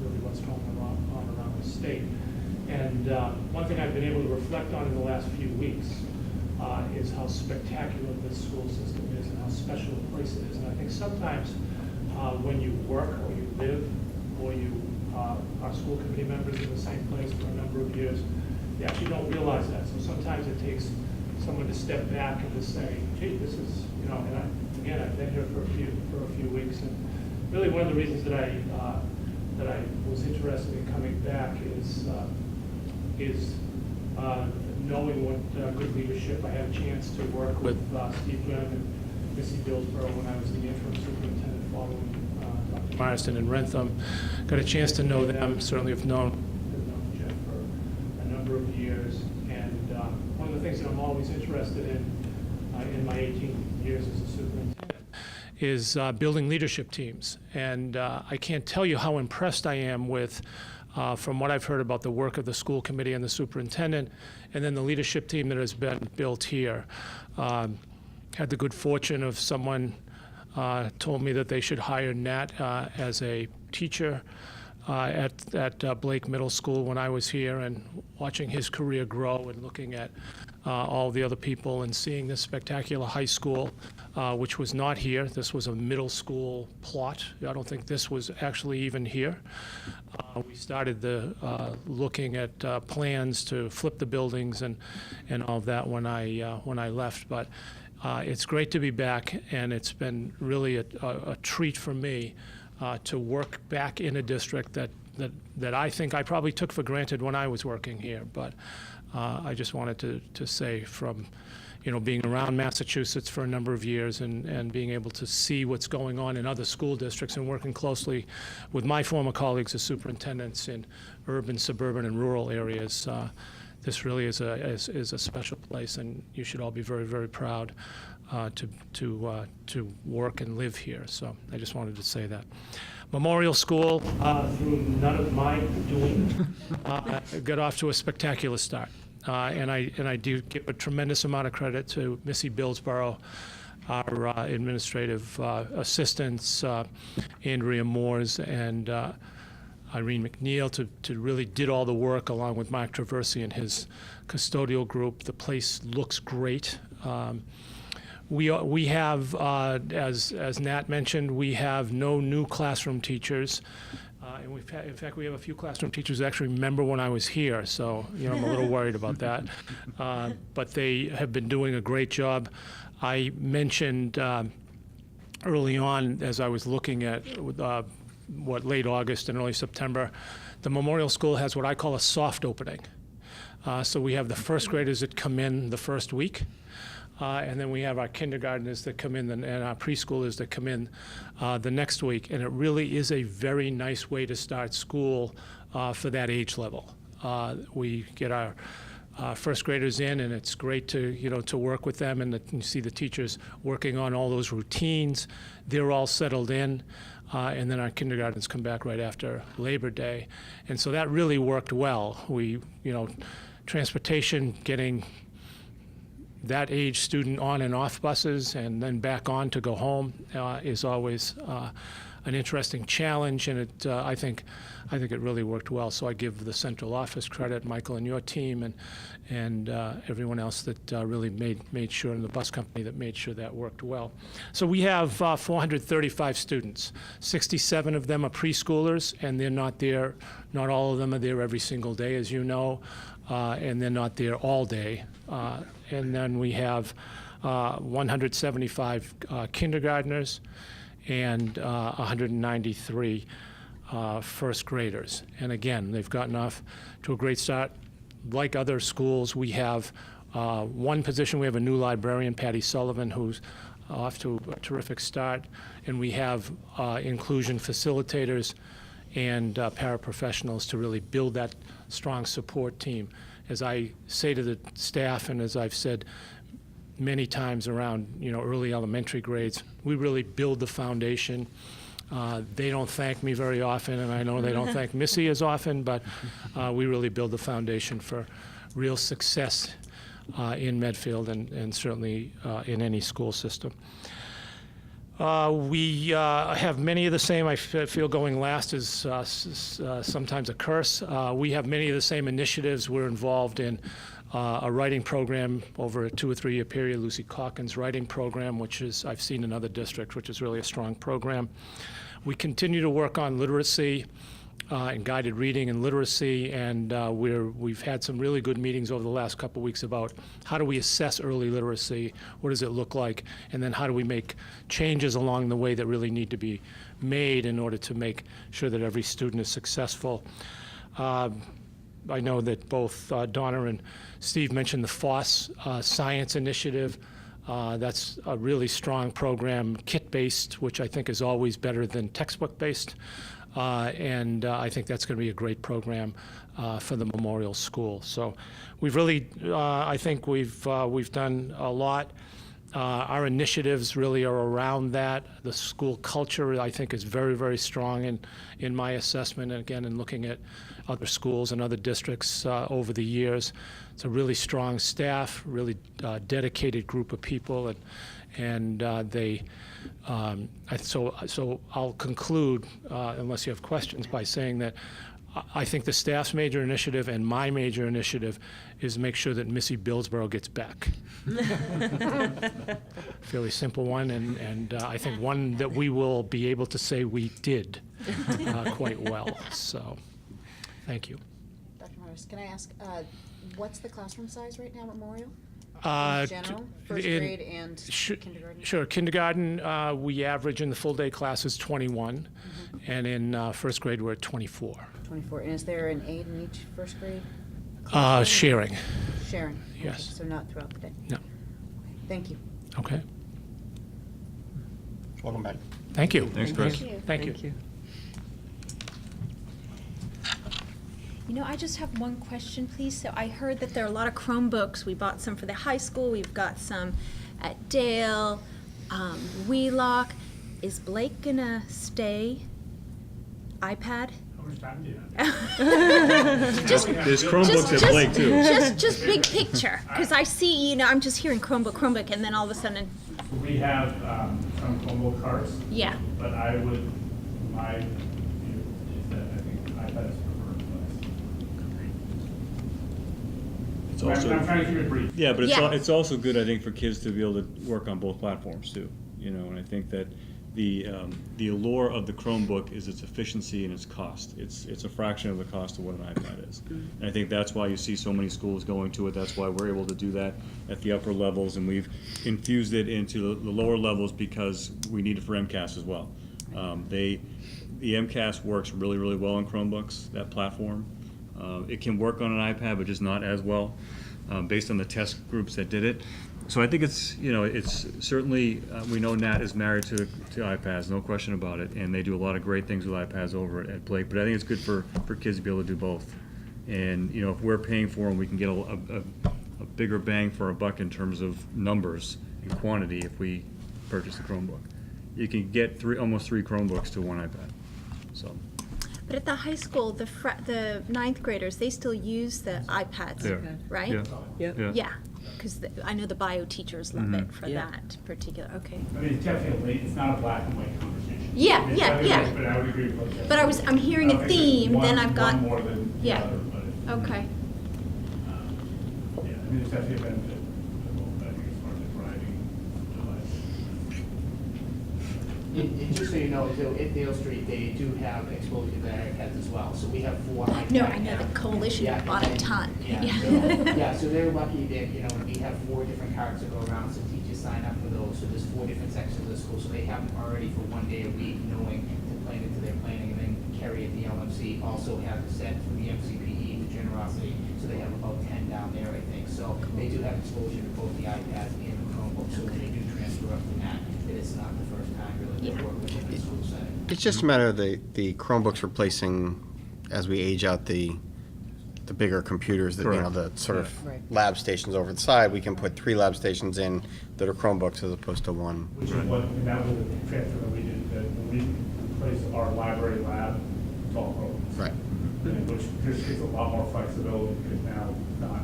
really what's going on around the state. And one thing I've been able to reflect on in the last few weeks is how spectacular this school system is and how special a place it is. And I think sometimes when you work or you live or you are school committee members in the same place for a number of years, you actually don't realize that. So sometimes it takes someone to step back and to say, gee, this is, you know, and again, I've been here for a few weeks, and really one of the reasons that I was interested in coming back is knowing what good leadership. I had a chance to work with Steve Graham and Missy Billsborough when I was the interim superintendent following Dr. Marston and Rentham. Got a chance to know them, certainly have known Jeff for a number of years. And one of the things that I'm always interested in my 18 years as a superintendent is building leadership teams. And I can't tell you how impressed I am with from what I've heard about the work of the school committee and the superintendent, and then the leadership team that has been built here. Had the good fortune of someone told me that they should hire Nat as a teacher at Blake Middle School when I was here, and watching his career grow and looking at all the other people and seeing this spectacular high school, which was not here. This was a middle school plot. I don't think this was actually even here. We started looking at plans to flip the buildings and all of that when I left. But it's great to be back, and it's been really a treat for me to work back in a district that I think I probably took for granted when I was working here. But I just wanted to say, from being around Massachusetts for a number of years and being able to see what's going on in other school districts and working closely with my former colleagues as superintendents in urban, suburban, and rural areas, this really is a special place, and you should all be very, very proud to work and live here. So I just wanted to say that. Memorial School, through none of my doing, got off to a spectacular start. And I do give a tremendous amount of credit to Missy Billsborough, our administrative assistants, Andrea Moores, and Irene McNeil, to really did all the work along with Mark Traversi and his custodial group. The place looks great. We have, as Nat mentioned, we have no new classroom teachers. And in fact, we have a few classroom teachers who actually remember when I was here, so I'm a little worried about that. But they have been doing a great job. I mentioned early on, as I was looking at late August and early September, the Memorial School has what I call a soft opening. So we have the first graders that come in the first week. And then we have our kindergartners that come in and our preschoolers that come in the next week. And it really is a very nice way to start school for that age level. We get our first graders in, and it's great to work with them, and you see the teachers working on all those routines. They're all settled in. And then our kindergartens come back right after Labor Day. And so that really worked well. Transportation, getting that age student on and off buses and then back on to go home is always an interesting challenge, and I think it really worked well. So I give the central office credit, Michael and your team, and everyone else that really made sure, and the bus company that made sure that worked well. So we have 435 students. 67 of them are preschoolers, and they're not there. Not all of them are there every single day, as you know, and they're not there all day. And then we have 175 kindergartners and 193 first graders. And again, they've gotten off to a great start. Like other schools, we have one position. We have a new librarian, Patty Sullivan, who's off to a terrific start. And we have inclusion facilitators and paraprofessionals to really build that strong support team. As I say to the staff, and as I've said many times around, early elementary grades, we really build the foundation. They don't thank me very often, and I know they don't thank Missy as often, but we really build the foundation for real success in Medfield and certainly in any school system. We have many of the same, I feel going last is sometimes a curse. We have many of the same initiatives. We're involved in a writing program over a 2 or 3 year period, Lucy Calkins' writing program, which is, I've seen in other districts, which is really a strong program. We continue to work on literacy and guided reading and literacy, and we've had some really good meetings over the last couple of weeks about how do we assess early literacy, what does it look like, and then how do we make changes along the way that really need to be made in order to make sure that every student is successful. I know that both Donna and Steve mentioned the FOSS Science Initiative. That's a really strong program, kit-based, which I think is always better than textbook-based. And I think that's going to be a great program for the Memorial School. So we've really, I think we've done a lot. Our initiatives really are around that. The school culture, I think, is very, very strong in my assessment, and again, in looking at other schools and other districts over the years. It's a really strong staff, really dedicated group of people, and so I'll conclude, unless you have questions, by saying that I think the staff's major initiative and my major initiative is make sure that Missy Billsborough gets back. Fairly simple one, and I think one that we will be able to say we did quite well. So, thank you. Dr. Morris, can I ask, what's the classroom size right now at Memorial? In general, first grade and kindergarten? Sure. Kindergarten, we average in the full-day classes 21, and in first grade we're at 24. 24. And is there an aide in each first grade? Sharing. Sharing. Yes. Okay, so not throughout the day? No. Okay. Thank you. Okay. Welcome back. Thank you. Thanks, Chris. Thank you. I just have one question, please. So I heard that there are a lot of Chromebooks. We bought some for the high school. We've got some at Dale, Wheelock. Is Blake gonna stay iPad? How much time do you have? There's Chromebooks at Blake, too. Just big picture, because I see, I'm just hearing Chromebook, and then all of a sudden, We have some Chromebook cards. yeah. But my view is that I think iPad is preferred It's device. also, I'm trying to keep it brief. yeah, but Yeah. it's also good, I think, for kids to be able to work on both platforms too. And I think that the allure of the Chromebook is its efficiency and its cost. It's a fraction of the cost of what an iPad is. And I think that's why you see so many schools going to it. That's why we're able to do that at the upper levels, and we've infused it into the lower levels because we need it for MCAS as well. The MCAS works really, really well on Chromebooks, that platform. It can work on an iPad, but just not as well, based on the test groups that did it. So I think it's certainly, we know Nat is married to iPads, no question about it, and they do a lot of great things with iPads over at Blake, but I think it's good for kids to be able to do both. And, if we're paying for them, we can get a bigger bang for our buck in terms of numbers and quantity if we purchase the Chromebook. You can get almost three Chromebooks to one iPad, so. But at the high school, the ninth graders, they still use the iPads, Yeah. right? Yeah. Yeah, because I know the bio teachers love it for Yeah. that particular, okay. I mean, it's definitely, it's not a black and white conversation. Yeah, It's yeah, definitely- yeah. But I would agree with what Jeff But said. I'm hearing I a don't think there's theme, then I've got, one more than the yeah. other, but it's, Okay. yeah, I mean, there's definitely a benefit to both, I think, as far as the driving device. And just so you know, too, at Dale Street, they do have exposure to iPads as well, so we have 4 iPads. No, I know the coalition Yeah, bought a and- ton. Yeah, so they're lucky that, we have 4 different cards to go around, so teachers sign up for those, so there's 4 different sections of the school, so they have them already for 1 day a week, knowing to plan into their planning, and then Kerry at the LMC also has a set for the MCPE, the generosity, so they have about 10 down there, I think, so they do have exposure to both the iPads and the Chromebooks, so when they do transfer up from that, it's not the first time really Yeah. they work within the school setting. It's just a matter of the Chromebooks replacing, as we age out the bigger computers, that, you know, Correct. the sort of Right. lab stations over the side, we can put 3 lab stations in that are Chromebooks as opposed to 1. Which is what, and that was the transfer that we did, that when we replaced our library lab, it's all programs. Right. And which just gives a lot more flexibility because now it's not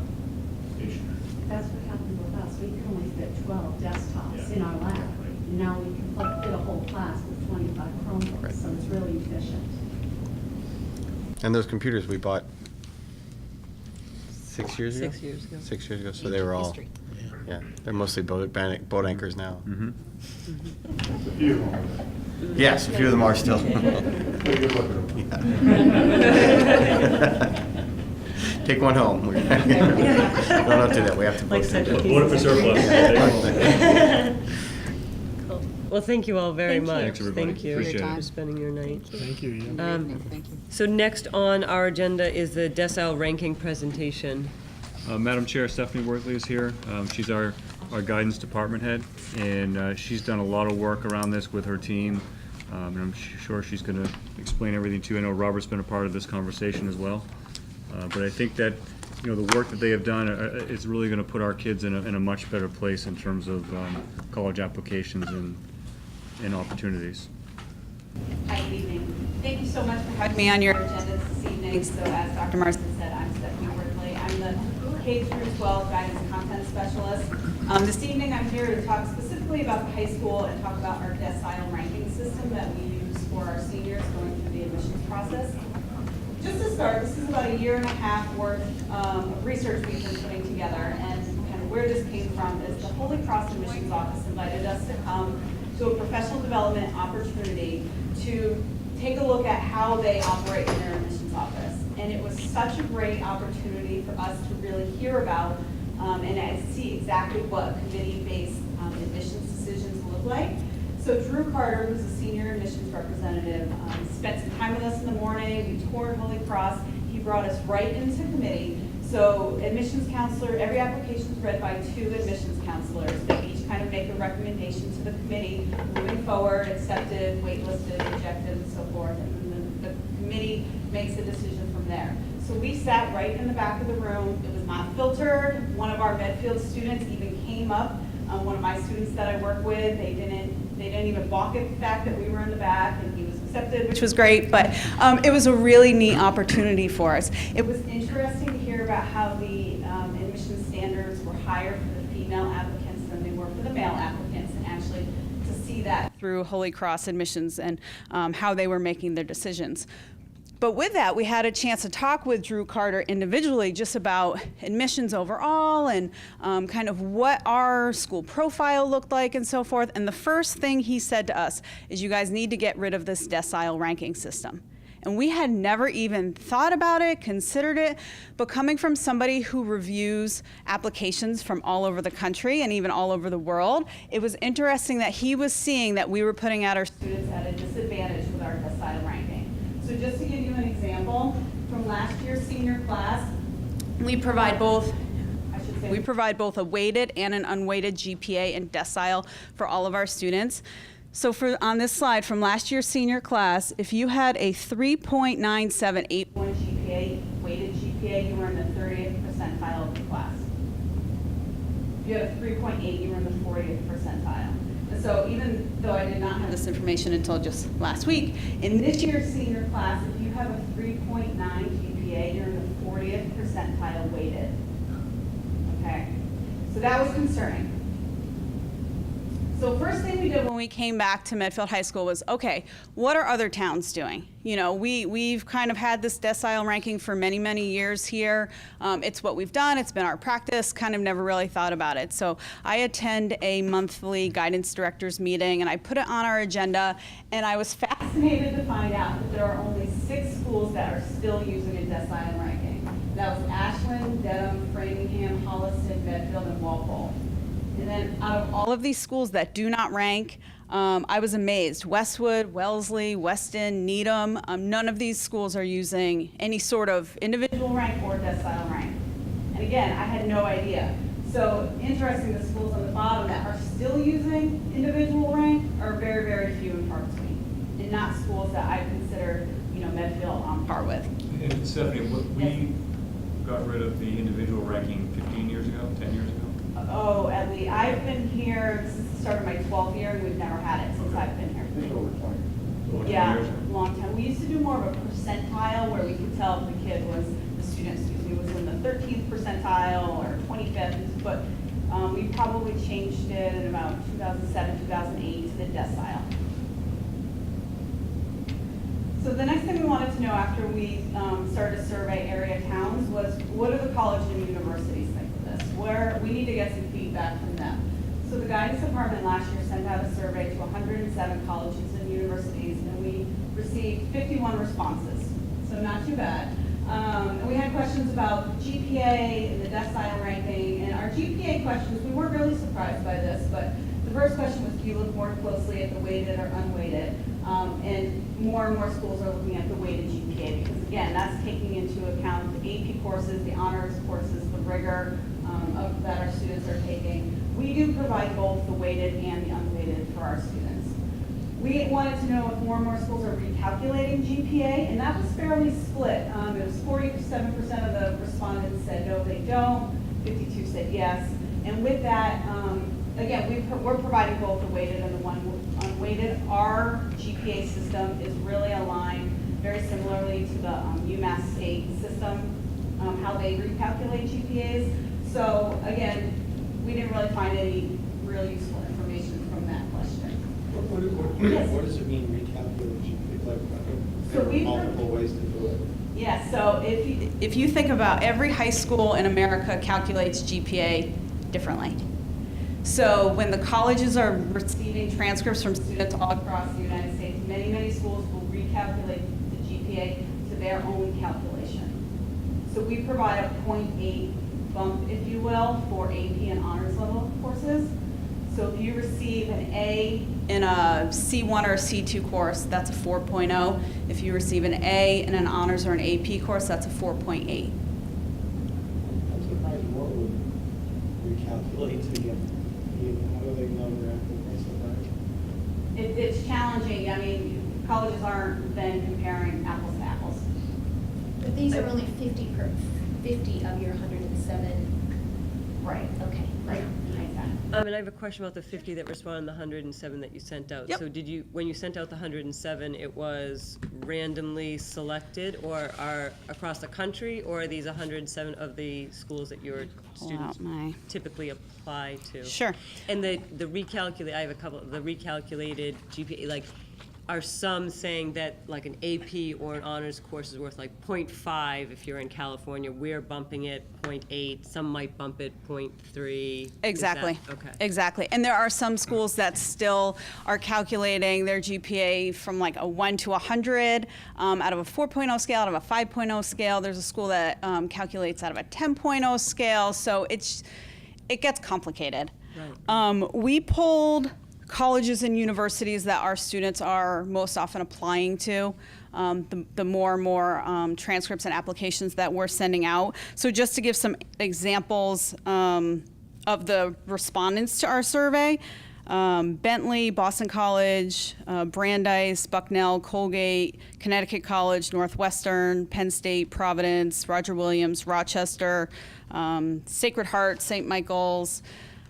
stationary. That's what happened with us. We could only fit 12 desktops Yeah. in our lab. Right. And now we can fit a whole class with 25 Chromebooks, Right. so it's really efficient. And those computers we bought 6 years ago? 6 years ago. 6 years ago, so they were all, yeah, they're mostly boat anchors now. Mm-hmm. A few of them. Yes, a few of them are still. Take a good look at them. Take one home. No, don't do that, we have to Like both. Central Vote it for surplus. Cool. Well, thank you all very much. Thanks, everybody. Thank you Appreciate it. for spending your night. Thank you. Thank you. So next on our agenda is the Decile ranking presentation. Madam Chair, Stephanie Worthley is here. She's our guidance department head, and she's done a lot of work around this with her team. And I'm sure she's going to explain everything to you. I know Robert's been a part of this conversation as well. But I think that, you know, the work that they have done is really going to put our kids in a much better place in terms of college applications and opportunities. Hi, good evening. Thank you so much for having me on your agenda this evening. So as Dr. Marston said, I'm Stephanie Wortley. I'm the K through 12 guidance content specialist. This evening I'm here to talk specifically about the high school and talk about our decile ranking system that we use for our seniors going through the admissions process. Just to start, this is about a year and a half worth of research we've been putting together, and kind of where this came from is the Holy Cross Admissions Office invited us to come to a professional development opportunity to take a look at how they operate in their admissions office. And it was such a great opportunity for us to really hear about and see exactly what committee-based admissions decisions look like. So Drew Carter, who's a senior admissions representative, spent some time with us in the morning. We toured Holy Cross. He brought us right into committee. So admissions counselor, every application is read by 2 admissions counselors. They each kind of make a recommendation to the committee, moving forward, accepted, waitlisted, rejected, and so forth. And then the committee makes a decision from there. So we sat right in the back of the room. It was not filtered. One of our Medfield students even came up. One of my students that I work with, they didn't even balk at the fact that we were in the back, and he was accepted, which was great. But it was a really neat opportunity for us. It was interesting to hear about how the admission standards were higher for the female applicants than they were for the male applicants, and actually to see that through Holy Cross admissions and how they were making their decisions. But with that, we had a chance to talk with Drew Carter individually just about admissions overall and kind of what our school profile looked like and so forth. And the first thing he said to us is, you guys need to get rid of this decile ranking system. And we had never even thought about it, considered it, but coming from somebody who reviews applications from all over the country and even all over the world, it was interesting that he was seeing that we were putting out our students at a disadvantage with our decile ranking. So just to give you an example, from last year's senior class, we provide both a weighted and an unweighted GPA and decile for all of our students. So on this slide, from last year's senior class, if you had a 3.978 GPA, weighted GPA, you were in the 30th percentile of the class. If you had a 3.8, you were in the 40th percentile. And so even though I did not have this information until just last week, in this year's senior class, if you have a 3.9 GPA, you're in the 40th percentile weighted. Okay? So that was concerning. So first thing we did when we came back to Medfield High School was, okay, what are other towns doing? You know, we've kind of had this decile ranking for many, many years here. It's what we've done. It's been our practice. Kind of never really thought about it. So I attend a monthly guidance directors meeting, and I put it on our agenda, and I was fascinated to find out that there are only 6 schools that are still using a decile ranking. That was Ashland, Dedham, Framingham, Holliston, Medfield, and Walpole. And then out of all of these schools that do not rank, I was amazed. Westwood, Wellesley, Weston, Needham, none of these schools are using any sort of individual rank or decile rank. And again, I had no idea. So interesting, the schools on the bottom that are still using individual rank are very, very few and far between. and not schools that I consider, Medfield on par with. And Stephanie, we got rid of the individual ranking 15 years ago, 10 years ago? Oh, at least, I've been here since the start of my 12th year, and we've never had it since I've been here. I think over 20. Over 20 Yeah, years? long time. We used to do more of a percentile where we could tell if the kid was, the student, was in the 13th percentile or 25th, but we probably changed it in about 2007, 2008 to the decile. So the next thing we wanted to know after we started to survey area towns was, what do the colleges and universities think of this? We need to get some feedback from them. So the guidance department last year sent out a survey to 107 colleges and universities, and we received 51 responses, so not too bad. And we had questions about GPA and the decile ranking, and our GPA questions, we weren't really surprised by this, but the first question was, do you look more closely at the weighted or unweighted? And more schools are looking at the weighted GPA, because again, that's taking into account the AP courses, the honors courses, the rigor that our students are taking. We do provide both the weighted and the unweighted for our students. We wanted to know if more and more schools are recalculating GPA, and that was fairly split. It was 47% of the respondents said no, they don't, 52 said yes. And with that, again, we're providing both the weighted and the unweighted. Our GPA system is really aligned very similarly to the UMass State system, how they recalculate GPAs. So again, we didn't really find any real useful information from that question. What does it mean, recalculate GPA? Like, So there are multiple ways to do it. Yeah, so if you think about every high school in America calculates GPA differently. So when the colleges are receiving transcripts from students all across the United States, many schools will recalculate the GPA to their own calculation. So we provide a 0.8 bump, if you will, for AP and honors level courses. So if you receive an A in a C1 or a C2 course, that's a 4.0. If you receive an A in an honors or an AP course, that's a 4.8. I'm surprised more would recalculate to get, how do they know they're actually right? It's challenging. I mean, colleges aren't then comparing apples to apples. But these are only 50 of your 107. Right. Okay. Right. And I have a question about the 50 that responded, the 107 that you sent out. Yep. So when you sent out the 107, it was randomly selected, or are across the country, or are these 107 of the schools that your students typically apply to? Sure. And the recalculate, I have a couple, the recalculated GPA, like, are some saying that like an AP or an honors course is worth like 0.5 if you're in California, we're bumping it 0.8, some might bump it 0.3. Exactly. Okay. Exactly. And there are some schools that still are calculating their GPA from like a 1 to 100, out of a 4.0 scale, out of a 5.0 scale. There's a school that calculates out of a 10.0 scale. So it gets complicated. Right. We pulled colleges and universities that our students are most often applying to, the more and more transcripts and applications that we're sending out. So just to give some examples of the respondents to our survey, Bentley, Boston College, Brandeis, Bucknell, Colgate, Connecticut College, Northwestern, Penn State, Providence, Roger Williams, Rochester, Sacred Heart, St. Michael's.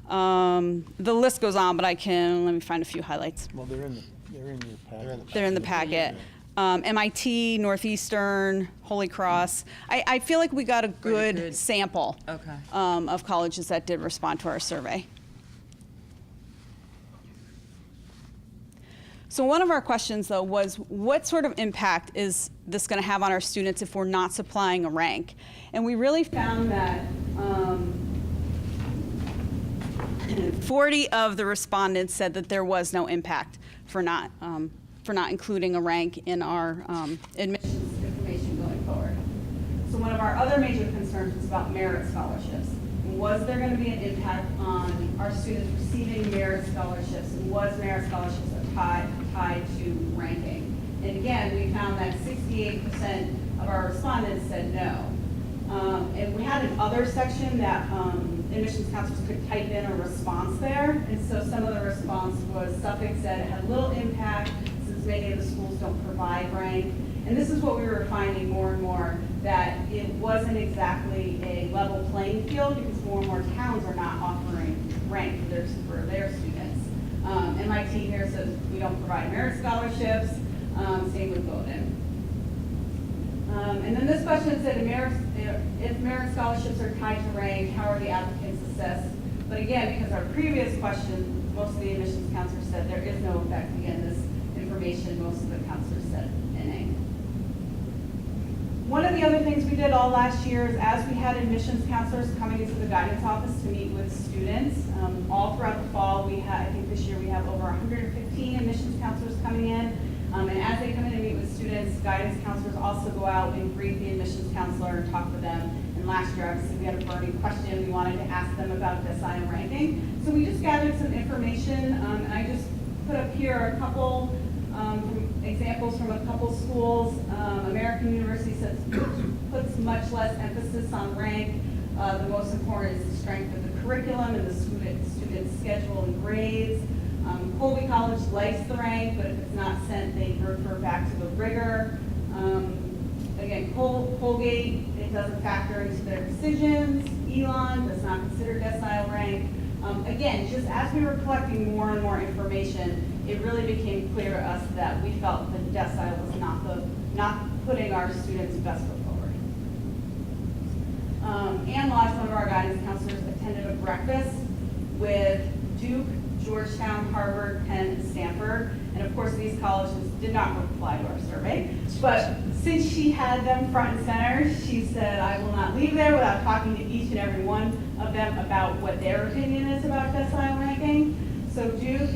The list goes on, but let me find a few highlights. Well, they're in your packet. They're in the packet. MIT, Northeastern, Holy Cross. I feel like we got a good sample of colleges that did respond to our survey. So one of our questions, though, was what sort of impact is this going to have on our students if we're not supplying a rank? And we really found that 40 of the respondents said that there was no impact for not including a rank in our admissions information going forward. So one of our other major concerns was about merit scholarships. Was there going to be an impact on our students receiving merit scholarships? And was merit scholarships tied to ranking? And again, we found that 68% of our respondents said no. And we had an other section that admissions counselors could type in a response there. And so some of the response was Suffolk said it had little impact since many of the schools don't provide rank. And this is what we were finding more and more, that it wasn't exactly a level playing field because more and more towns are not offering rank for their students. MIT here says we don't provide merit scholarships, same with Bowdoin. And then this question said, if merit scholarships are tied to rank, how are the applicants assessed? But again, because our previous question, most of the admissions counselors said there is no effect. Again, this information, most of the counselors said NA. One of the other things we did all last year is as we had admissions counselors coming into the guidance office to meet with students, all throughout the fall, I think this year we have over 115 admissions counselors coming in. And as they come in and meet with students, guidance counselors also go out and greet the admissions counselor and talk with them. And last year, obviously, we had a burning question. We wanted to ask them about decile ranking. So we just gathered some information, and I just put up here a couple examples from a couple schools. American University puts much less emphasis on rank. The most important is the strength of the curriculum and the student schedule and grades. Colby College likes the rank, but if it's not sent, they refer back to the rigor. Again, Colgate, it doesn't factor into their decisions. Elon does not consider decile rank. Again, just as we were collecting more and more information, it really became clear to us that we felt that decile was not putting our students' best foot forward. Ann Lodge, one of our guidance counselors, attended a breakfast with Duke, Georgetown, Harvard, Penn, and Stanford. And of course, these colleges did not reply to our survey. But since she had them front and center, she said, I will not leave there without talking to each and every one of them about what their opinion is about decile ranking. So Duke,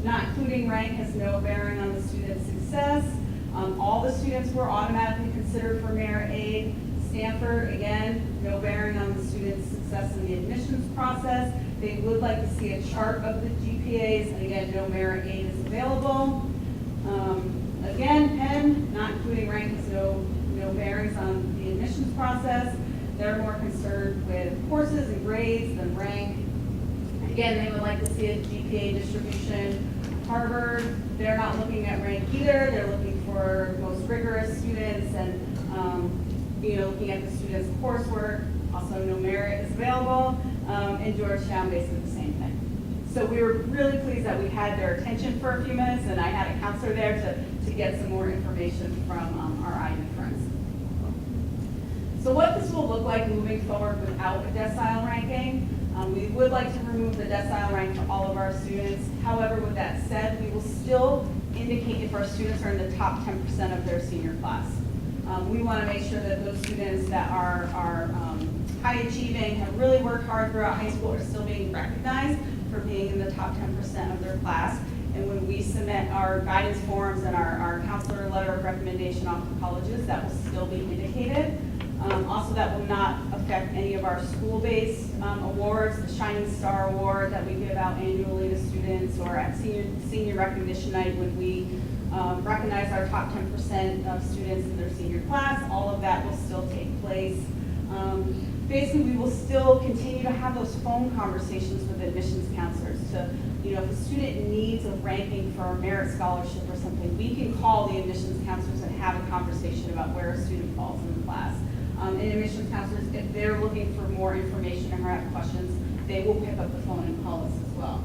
not including rank, has no bearing on the student's success. All the students were automatically considered for merit aid. Stanford, again, no bearing on the student's success in the admissions process. They would like to see a chart of the GPAs, and again, no merit aid is available. Again, Penn, not including rank, has no bearings on the admissions process. They're more concerned with courses and grades than rank. Again, they would like to see a GPA distribution. Harvard, they're not looking at rank either. They're looking for most rigorous students and looking at the students' coursework. Also, no merit is available. And Georgetown, basically the same thing. So we were really pleased that we had their attention for a few minutes, and I had a counselor there to get some more information from our IU friends. So what this will look like moving forward without a decile ranking, we would like to remove the decile rank for all of our students. However, with that said, we will still indicate if our students are in the top 10% of their senior class. We want to make sure that those students that are high achieving, have really worked hard throughout high school, are still being recognized for being in the top 10% of their class. And when we submit our guidance forms and our counselor letter of recommendation off to colleges, that will still be indicated. Also, that will not affect any of our school-based awards, the Shining Star Award that we give out annually to students, or at senior recognition night when we recognize our top 10% of students in their senior class. All of that will still take place. Basically, we will still continue to have those phone conversations with admissions counselors. So, if a student needs a ranking for a merit scholarship or something, we can call the admissions counselors and have a conversation about where a student falls in the class. And admissions counselors, if they're looking for more information or have questions, they will pick up the phone and call us as well.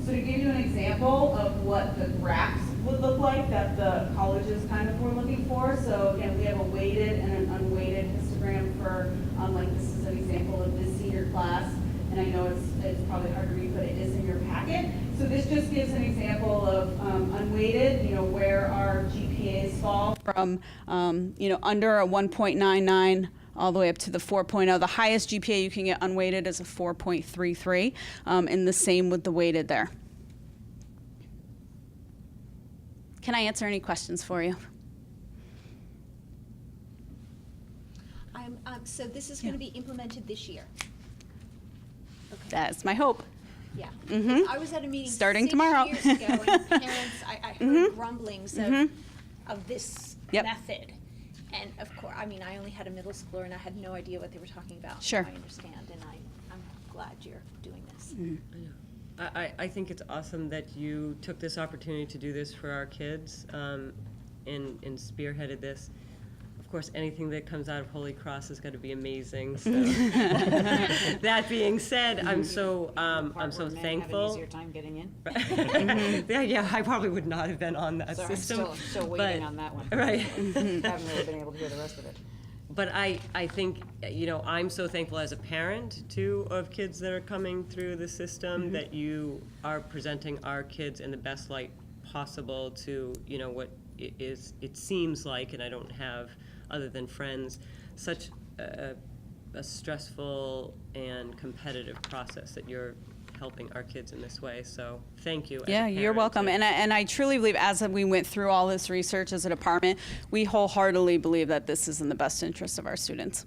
So to give you an example of what the graphs would look like that the colleges kind of were looking for. So again, we have a weighted and an unweighted histogram for, like this is an example of this senior class. And I know it's probably hard to read, but it is in your packet. So this just gives an example of unweighted, where our GPAs fall from, under a 1.99 all the way up to the 4.0. The highest GPA you can get unweighted is a 4.33, and the same with the weighted there. Can I answer any questions for you? So this is going to be implemented this year? Okay. That's my hope. Yeah. Mm-hmm. I was at a meeting starting 6 tomorrow. years ago, and parents, I heard rumblings of this Yep. method. And of course, I only had a middle schooler, and I had no idea what they were talking about. Sure. Now I understand, and I'm glad you're doing this. Mm-hmm. I think it's awesome that you took this opportunity to do this for our kids, and spearheaded this. Of course, anything that comes out of Holy Cross is going to be amazing. So, that being said, I'm so thankful. Have an easier time getting in? Yeah, I probably would not have been on that Sorry, system. I'm still waiting on that one. Right. Haven't really been able to hear the rest of it. But I think, I'm so thankful as a parent, too, of kids that are coming through the system, that you are presenting our kids in the best light possible to, what it seems like, and I don't have, other than friends, such a stressful and competitive process that you're helping our kids in this way. So thank you. Yeah, you're welcome. And I truly believe, as we went through all this research as a department, we wholeheartedly believe that this is in the best interest of our students.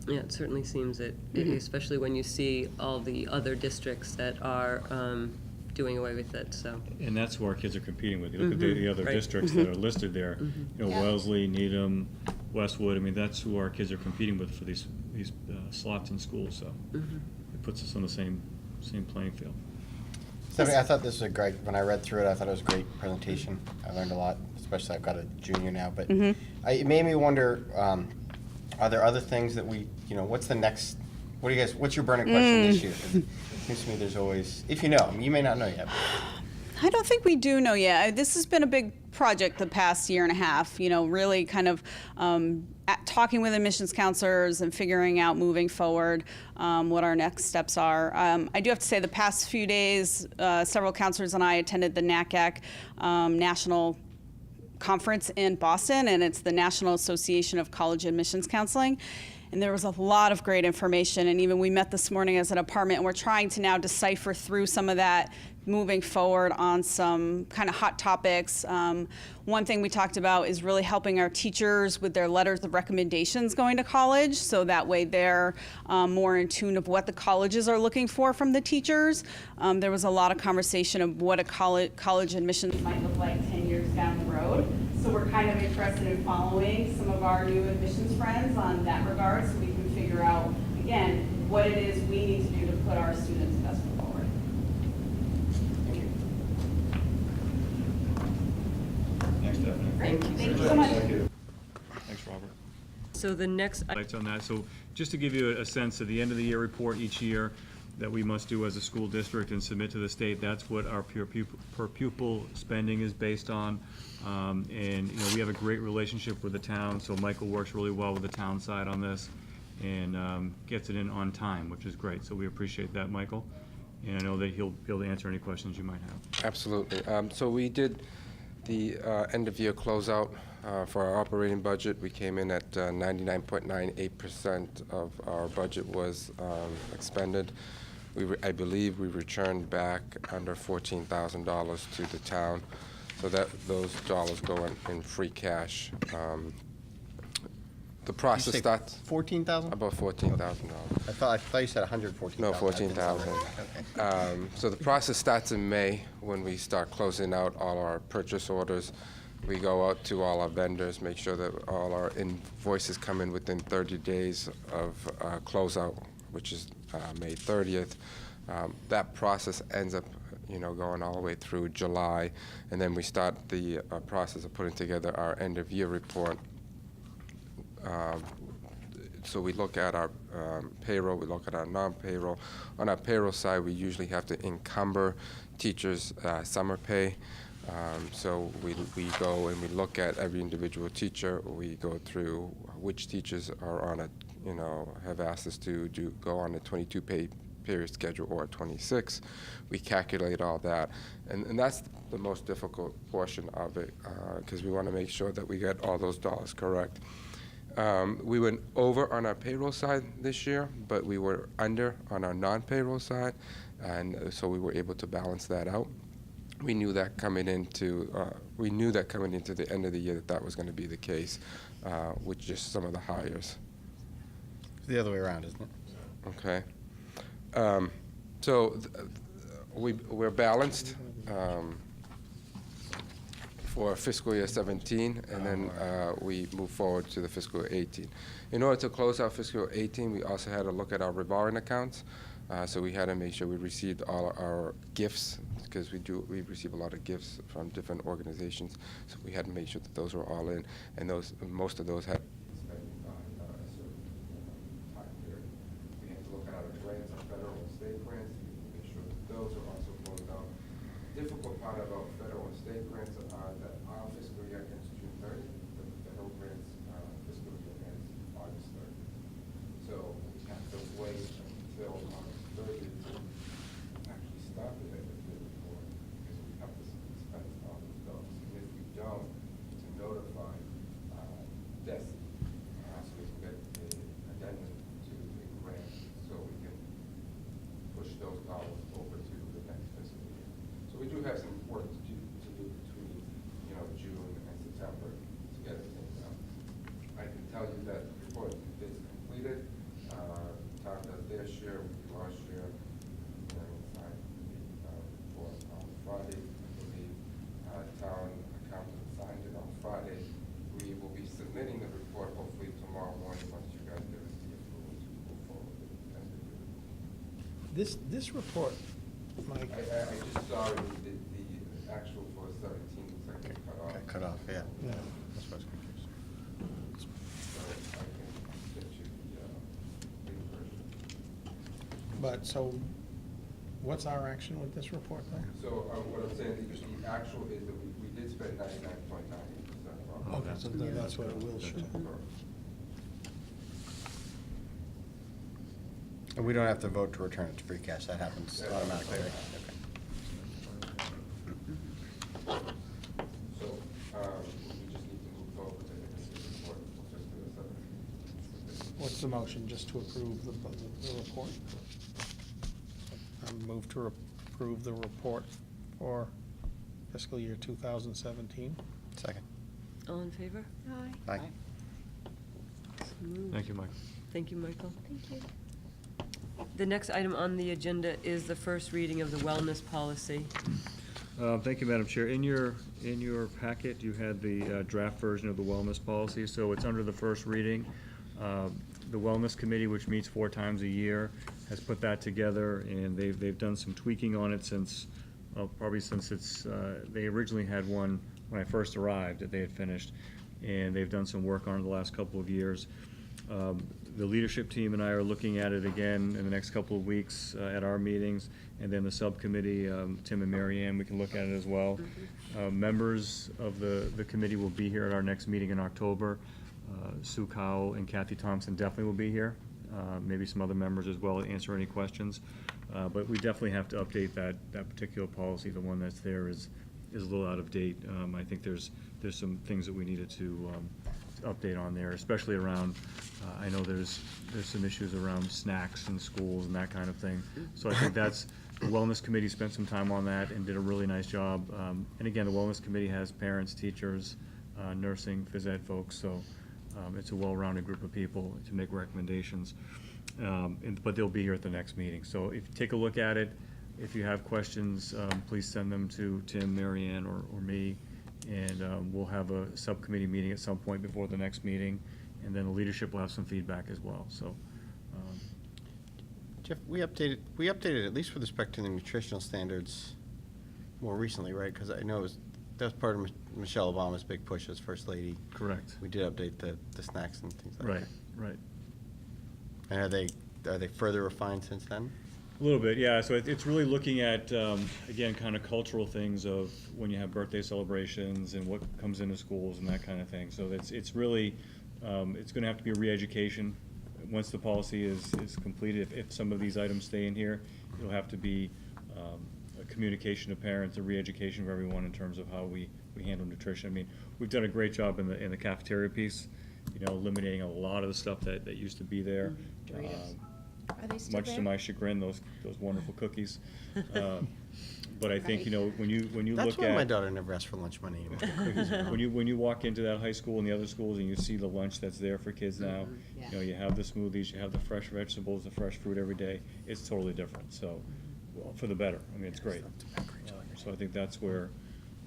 Yeah, it certainly seems it, especially when you see all the other districts that are doing away with it. So. And that's who our kids are competing with. You look at the other districts that are listed there. Wellesley, Needham, Westwood. I mean, that's who our kids are competing with for these slots in school. So it puts us on the same playing field. Stephanie, I thought this was a great, when I read through it, I thought it was a great presentation. I learned a lot, especially I've got a junior now, but it made me wonder, are there other things that what's the next, what's your burning question this year? 'Cause it seems to me there's always, if you know, you may not know yet. I don't think we do know yet. This has been a big project the past year and a half, really kind of talking with admissions counselors and figuring out moving forward what our next steps are. I do have to say the past few days, several counselors and I attended the NACAC National Conference in Boston, and it's the National Association of College Admissions Counseling. And there was a lot of great information, and even we met this morning as a department, and we're trying to now decipher through some of that, moving forward on some kind of hot topics. One thing we talked about is really helping our teachers with their letters of recommendations going to college, so that way they're more in tune of what the colleges are looking for from the teachers. There was a lot of conversation of what a college admissions might look like 10 years down the road. So we're kind of interested in following some of our new admissions friends on that regard, so we can figure out, again, what it is we need to do to put our students' best foot forward. Thanks, Stephanie. Thank you so much. Thank you. Thanks, Robert. So the next. Lights on that. So just to give you a sense of the end of the year report each year that we must do as a school district and submit to the state, that's what our per pupil spending is based on. And we have a great relationship with the town, so Michael works really well with the town side on this and gets it in on time, which is great. So we appreciate that, Michael. And I know that he'll be able to answer any questions you might have. Absolutely. So we did the end-of-year closeout for our operating budget. We came in at 99.98% of our budget was expended. I believe we returned back under $14,000 to the town, so that those dollars go in free cash. The process starts. 14,000? About $14,000. I thought you said 114,000. No, 14,000. Okay. So the process starts in May when we start closing out all our purchase orders. We go out to all our vendors, make sure that all our invoices come in within 30 days of closeout, which is May 30th. That process ends up going all the way through July, and then we start the process of putting together our end-of-year report. So we look at our payroll, we look at our non-payroll. On our payroll side, we usually have to encumber teachers' summer pay. So we go and we look at every individual teacher. We go through which teachers are on a, have asked us to go on a 22 pay period schedule or a 26. We calculate all that. And that's the most difficult portion of it because we want to make sure that we get all those dollars correct. We went over on our payroll side this year, but we were under on our non-payroll side, and so we were able to balance that out. We knew that coming into the end of the year that was going to be the case with just some of the hires. It's the other way around, isn't it? Okay. So we're balanced for fiscal year 17, and then we move forward to the fiscal year 18. In order to close out fiscal year 18, we also had to look at our revolving accounts. So we had to make sure we received all our gifts, because we receive a lot of gifts from different organizations. So we had to make sure that those were all in, and most of those had spending on a certain time period. We had to look at our grants, our federal and state grants, to make sure that those are also closed out. Difficult part about federal and state grants are that our fiscal year ends June 30th, but the federal grants fiscal year ends August 30th. So we have to wait until August 30th to actually start the benefit report, because we have to spend all those dollars. And if we don't, to notify DESI, so we can get an addendum to the grant, so we can push those dollars over to the next fiscal year. So we do have some work to do between, June and September to get everything done. I can tell you that the report is completed. Town does their share, we do our share. Signed the report on Friday. I believe town accountant signed it on Friday. We will be submitting the report hopefully tomorrow morning once you guys give us the approval to move forward with the tentative review. This report, Mike. I just saw the actual for 17 looks like it cut off. Okay, cut off, yeah. Yeah. That's what I was confused. So I can get you the version. But, so, what's our action with this report then? So what I'm saying is the actual is that we did spend 99.98% of our. Okay, so then that's what it will show. And we don't have to vote to return it to free cash, that happens automatically, right? Okay. So, we just need to move forward with the report. We'll just do a separate. What's the motion, just to approve the report? I move to approve the report for fiscal year 2017. Second. All in favor? Aye. Aye. So moved. Thank you, Mike. Thank you, Michael. Thank you. The next item on the agenda is the first reading of the wellness policy. Thank you, Madam Chair. In your packet, you had the draft version of the wellness policy, so it's under the first reading. The Wellness Committee, which meets 4 times a year, has put that together, and they've done some tweaking on it since, probably since they originally had one when I first arrived that they had finished, and they've done some work on it the last couple of years. The leadership team and I are looking at it again in the next couple of weeks at our meetings, and then the subcommittee, Tim and Mary Ann, we can look at it as well. Members of the committee will be here at our next meeting in October. Sue Cowell and Kathy Thompson definitely will be here, maybe some other members as well to answer any questions. But we definitely have to update that particular policy. The one that's there is a little out of date. I think there's some things that we needed to update on there, especially around, I know there's some issues around snacks in schools and that kind of thing. So I think the Wellness Committee spent some time on that and did a really nice job. And again, the Wellness Committee has parents, teachers, nursing, phys ed folks, so it's a well-rounded group of people to make recommendations. But they'll be here at the next meeting. So if you take a look at it, if you have questions, please send them to Tim, Mary Ann, or me. And we'll have a subcommittee meeting at some point before the next meeting, and then the leadership will have some feedback as well, so. Jeff, we updated at least with respect to the nutritional standards more recently, right? Because I know that was part of Michelle Obama's big push as First Lady. Correct. We did update the snacks and things like that. Right. And are they further refined since then? A little bit, yeah. So it's really looking at, again, kind of cultural things of when you have birthday celebrations and what comes into schools and that kind of thing. So it's really, it's going to have to be a re-education. Once the policy is completed, if some of these items stay in here, it'll have to be a communication to parents, a re-education of everyone in terms of how we handle nutrition. I mean, we've done a great job in the cafeteria piece, eliminating a lot of the stuff that used to be there. Are they still Much there? to my chagrin, those wonderful cookies. But I think, when you look at. That's why my daughter never asks for lunch money anymore. When you walk into that high school and the other schools and you see the lunch that's there for kids now, Yeah. you have the smoothies, you have the fresh vegetables, the fresh fruit every day, it's totally different, so, well, for the better, I mean, it's great. So I think that's where,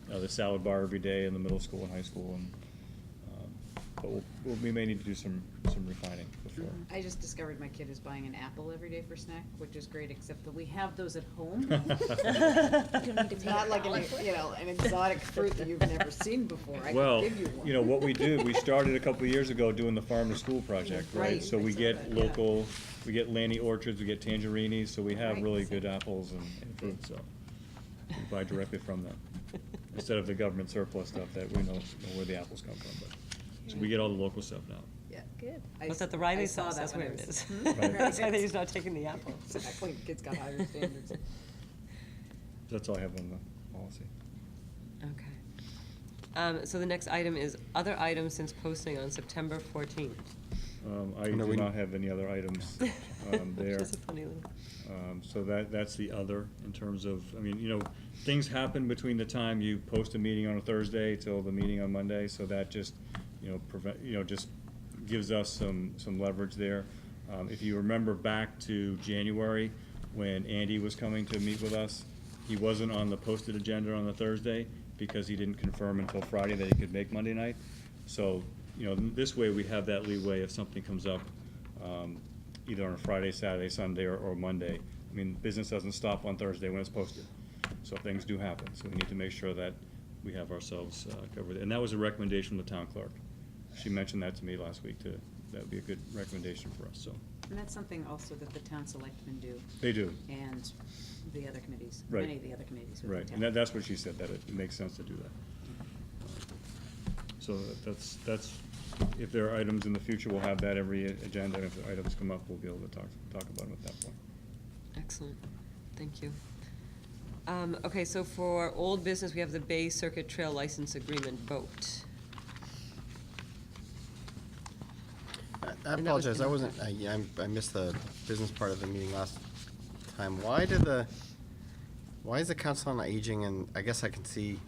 the salad bar every day in the middle school and high school, and but we may need to do some refining before. I just discovered my kid is buying an apple every day for snack, which is great, except that we have those at home. It's not like an exotic fruit that you've never seen before. I Well, can give you one. you know, what we did, we started a couple of years ago doing the farm to school project, right? Right, So we I saw get that, yeah. local, we get Lanny orchards, we get tangerinis, so we have Right. really good apples and fruit, so we buy directly from them. Instead of the government surplus stuff that we know where the apples come from, but, so we get all the local stuff now. Yeah, good. What's at the Riley's house, that's where it is. Right. That's why he's not taking the apples. Exactly, kids got higher standards. That's all I have on the policy. Okay. So the next item is other items since posting on September 14th. I No, do we- not have any other items there. Just a funny little. So that's the other, in terms of, I mean, you know, things happen between the time you post a meeting on a Thursday till the meeting on Monday, so that just, just gives us some leverage there. If you remember back to January, when Andy was coming to meet with us, he wasn't on the posted agenda on the Thursday because he didn't confirm until Friday that he could make Monday night. So, this way we have that leeway if something comes up, either on a Friday, Saturday, Sunday, or Monday. I mean, business doesn't stop on Thursday when it's posted, so things do happen. So we need to make sure that we have ourselves covered. And that was a recommendation from the town clerk. She mentioned that to me last week, too. That would be a good recommendation for us, so. And that's something also that the town selectmen do. They do. And the other committees, Right. many of the other committees within Right, town. and that's what she said, that it makes sense to do that. So that's, if there are items in the future, we'll have that every agenda, and if the items come up, we'll be able to talk about them at that point. Excellent, thank you. Okay, so for old business, we have the Bay Circuit Trail License Agreement vote. I And that was apologize, I connected. wasn't, I missed the business part of the meeting last time. Why is the Council on Aging, and I guess I can see,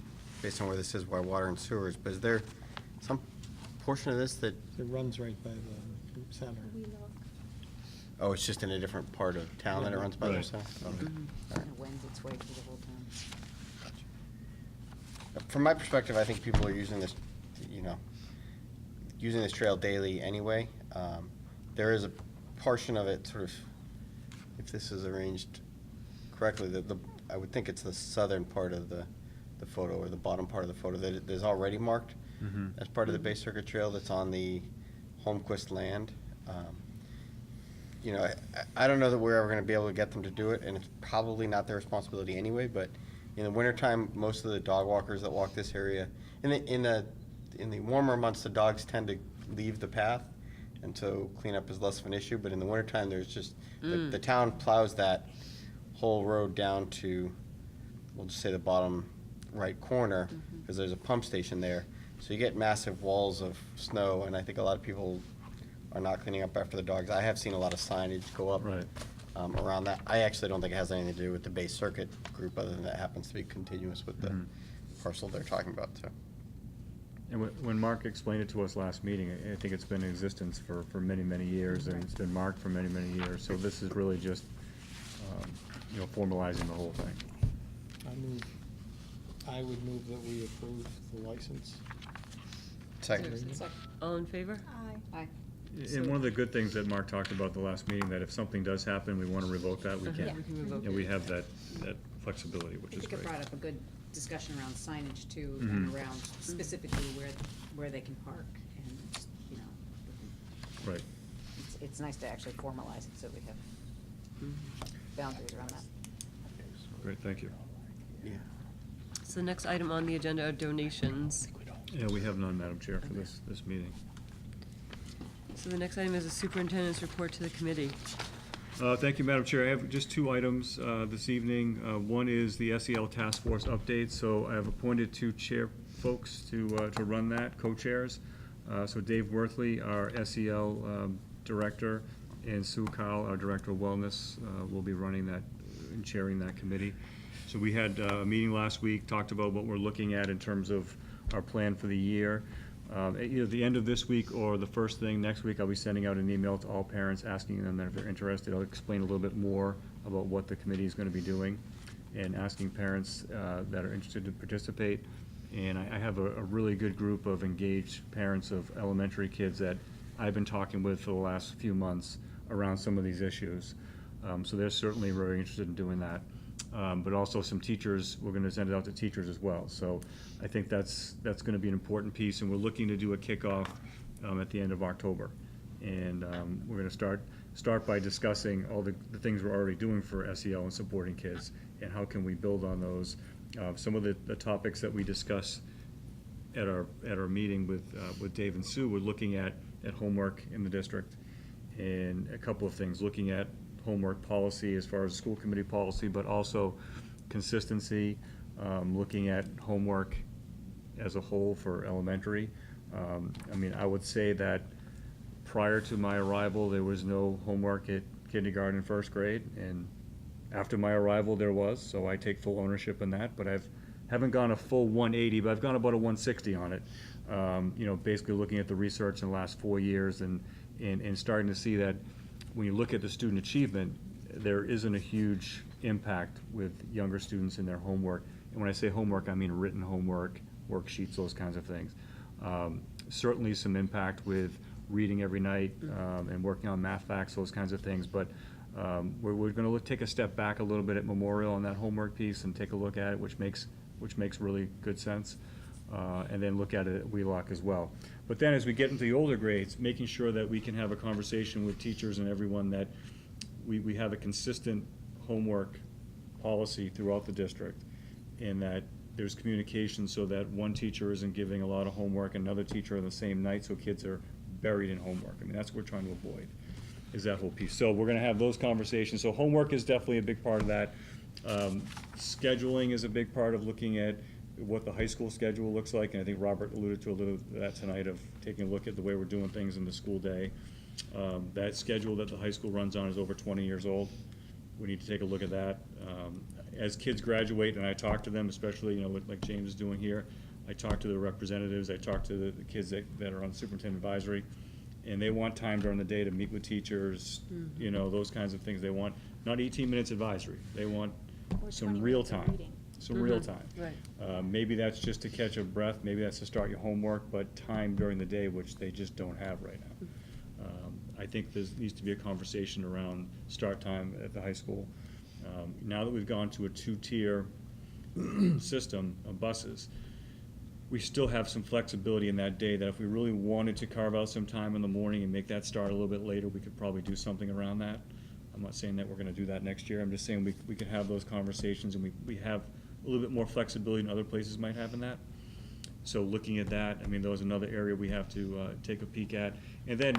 based on where this is, why water and sewers, but is there some portion of this that, It runs right by the center. oh, it's just in a different part of town that it runs by Right. themselves? Okay. Mhm. All right. Kind of wends its way through the whole town. From my perspective, I think people are using this, using this trail daily anyway. There is a portion of it, sort of, if this is arranged correctly, I would think it's the southern part of the photo, or the bottom part of the photo, that is already marked Mhm. as part of the Bay Circuit Trail that's on the Holmquist land. I don't know that we're ever gonna be able to get them to do it, and it's probably not their responsibility anyway, but in the wintertime, most of the dog walkers that walk this area, in the warmer months, the dogs tend to leave the path, and so cleanup is less of an issue, but in the wintertime, there's just, the town plows that whole road down to, we'll just say the bottom right corner, because there's a pump station there, so you get massive walls of snow, and I think a lot of people are not cleaning up after the dogs. I have seen a lot of signage go up Right. around that. I actually don't think it has anything to do with the Bay Circuit group, other than that happens to be continuous with the Mhm. parcel they're talking about, so. And when Mark explained it to us last meeting, I think it's been in existence for many, many years, and it's been marked for many, many years. So this is really just, formalizing the whole thing. I would move that we approve the license. Second. All in favor? Aye. And one of the good things that Mark talked about the last meeting, that if something does happen, we want to revoke that, we Uh-huh, can. we can revoke And it. we have that flexibility, which I is think it great. brought up a good discussion around signage too, Mhm. and around specifically where they can park, and, Right. it's nice to actually formalize it, so we have boundaries around that. Great, thank you. Yeah. So the next item on the agenda are donations. Yeah, we have none, Madam Chair, for this meeting. So the next item is the superintendent's report to the committee. Thank you, Madam Chair. I have just two items this evening. One is the SEL Task Force update. So I have appointed two chair folks to run that, co-chairs. So Dave Worthley, our SEL Director, and Sue Kyle, our Director of Wellness, will be running that and chairing that committee. So we had a meeting last week, talked about what we're looking at in terms of our plan for the year. Either the end of this week or the first thing next week, I'll be sending out an email to all parents asking them that if they're interested. I'll explain a little bit more about what the committee is going to be doing, and asking parents that are interested to participate. And I have a really good group of engaged parents of elementary kids that I've been talking with for the last few months around some of these issues. So they're certainly very interested in doing that. But also some teachers, we're going to send it out to teachers as well. So I think that's going to be an important piece, and we're looking to do a kickoff at the end of October. And we're going to start by discussing all the things we're already doing for SEL and supporting kids, and how can we build on those. Some of the topics that we discussed at our meeting with Dave and Sue, we're looking at homework in the district, and a couple of things, looking at homework policy as far as school committee policy, but also consistency, looking at homework as a whole for elementary. I mean, I would say that prior to my arrival, there was no homework at kindergarten and first grade, and after my arrival, there was, so I take full ownership in that, but haven't gone a full 180, but I've gone about a 160 on it. You know, basically looking at the research in the last 4 years and starting to see that when you look at the student achievement, there isn't a huge impact with younger students in their homework. And when I say homework, I mean written homework, worksheets, those kinds of things. Certainly some impact with reading every night and working on math facts, those kinds of things. But we're going to take a step back a little bit at Memorial on that homework piece and take a look at it, which makes really good sense. And then look at it at Wheelock as well. But then as we get into the older grades, making sure that we can have a conversation with teachers and everyone that we have a consistent homework policy throughout the district, and that there's communication so that one teacher isn't giving a lot of homework, another teacher on the same night, so kids are buried in homework. I mean, that's what we're trying to avoid, is that whole piece. So we're gonna have those conversations. So homework is definitely a big part of that. Scheduling is a big part of looking at what the high school schedule looks like, and I think Robert alluded to a little of that tonight, of taking a look at the way we're doing things in the school day. That schedule that the high school runs on is over 20 years old. We need to take a look at that. As kids graduate, and I talk to them, especially, you know, like James is doing here, I talk to the representatives, I talk to the kids that are on Superintendent Advisory, and they want time during the day to meet with teachers, you know, those kinds of things. They want not 18 minutes advisory, they want some real time. Some real time. Right. Maybe that's just to catch a breath, maybe that's to start your homework, but time during the day, which they just don't have right now. I think there needs to be a conversation around start time at the high school. Now that we've gone to a 2-tier system of buses, we still have some flexibility in that day, that if we really wanted to carve out some time in the morning and make that start a little bit later, we could probably do something around that. I'm not saying that we're gonna do that next year, I'm just saying we could have those conversations, and we have a little bit more flexibility than other places might have in that. So looking at that, I mean, that was another area we have to take a peek at. And then,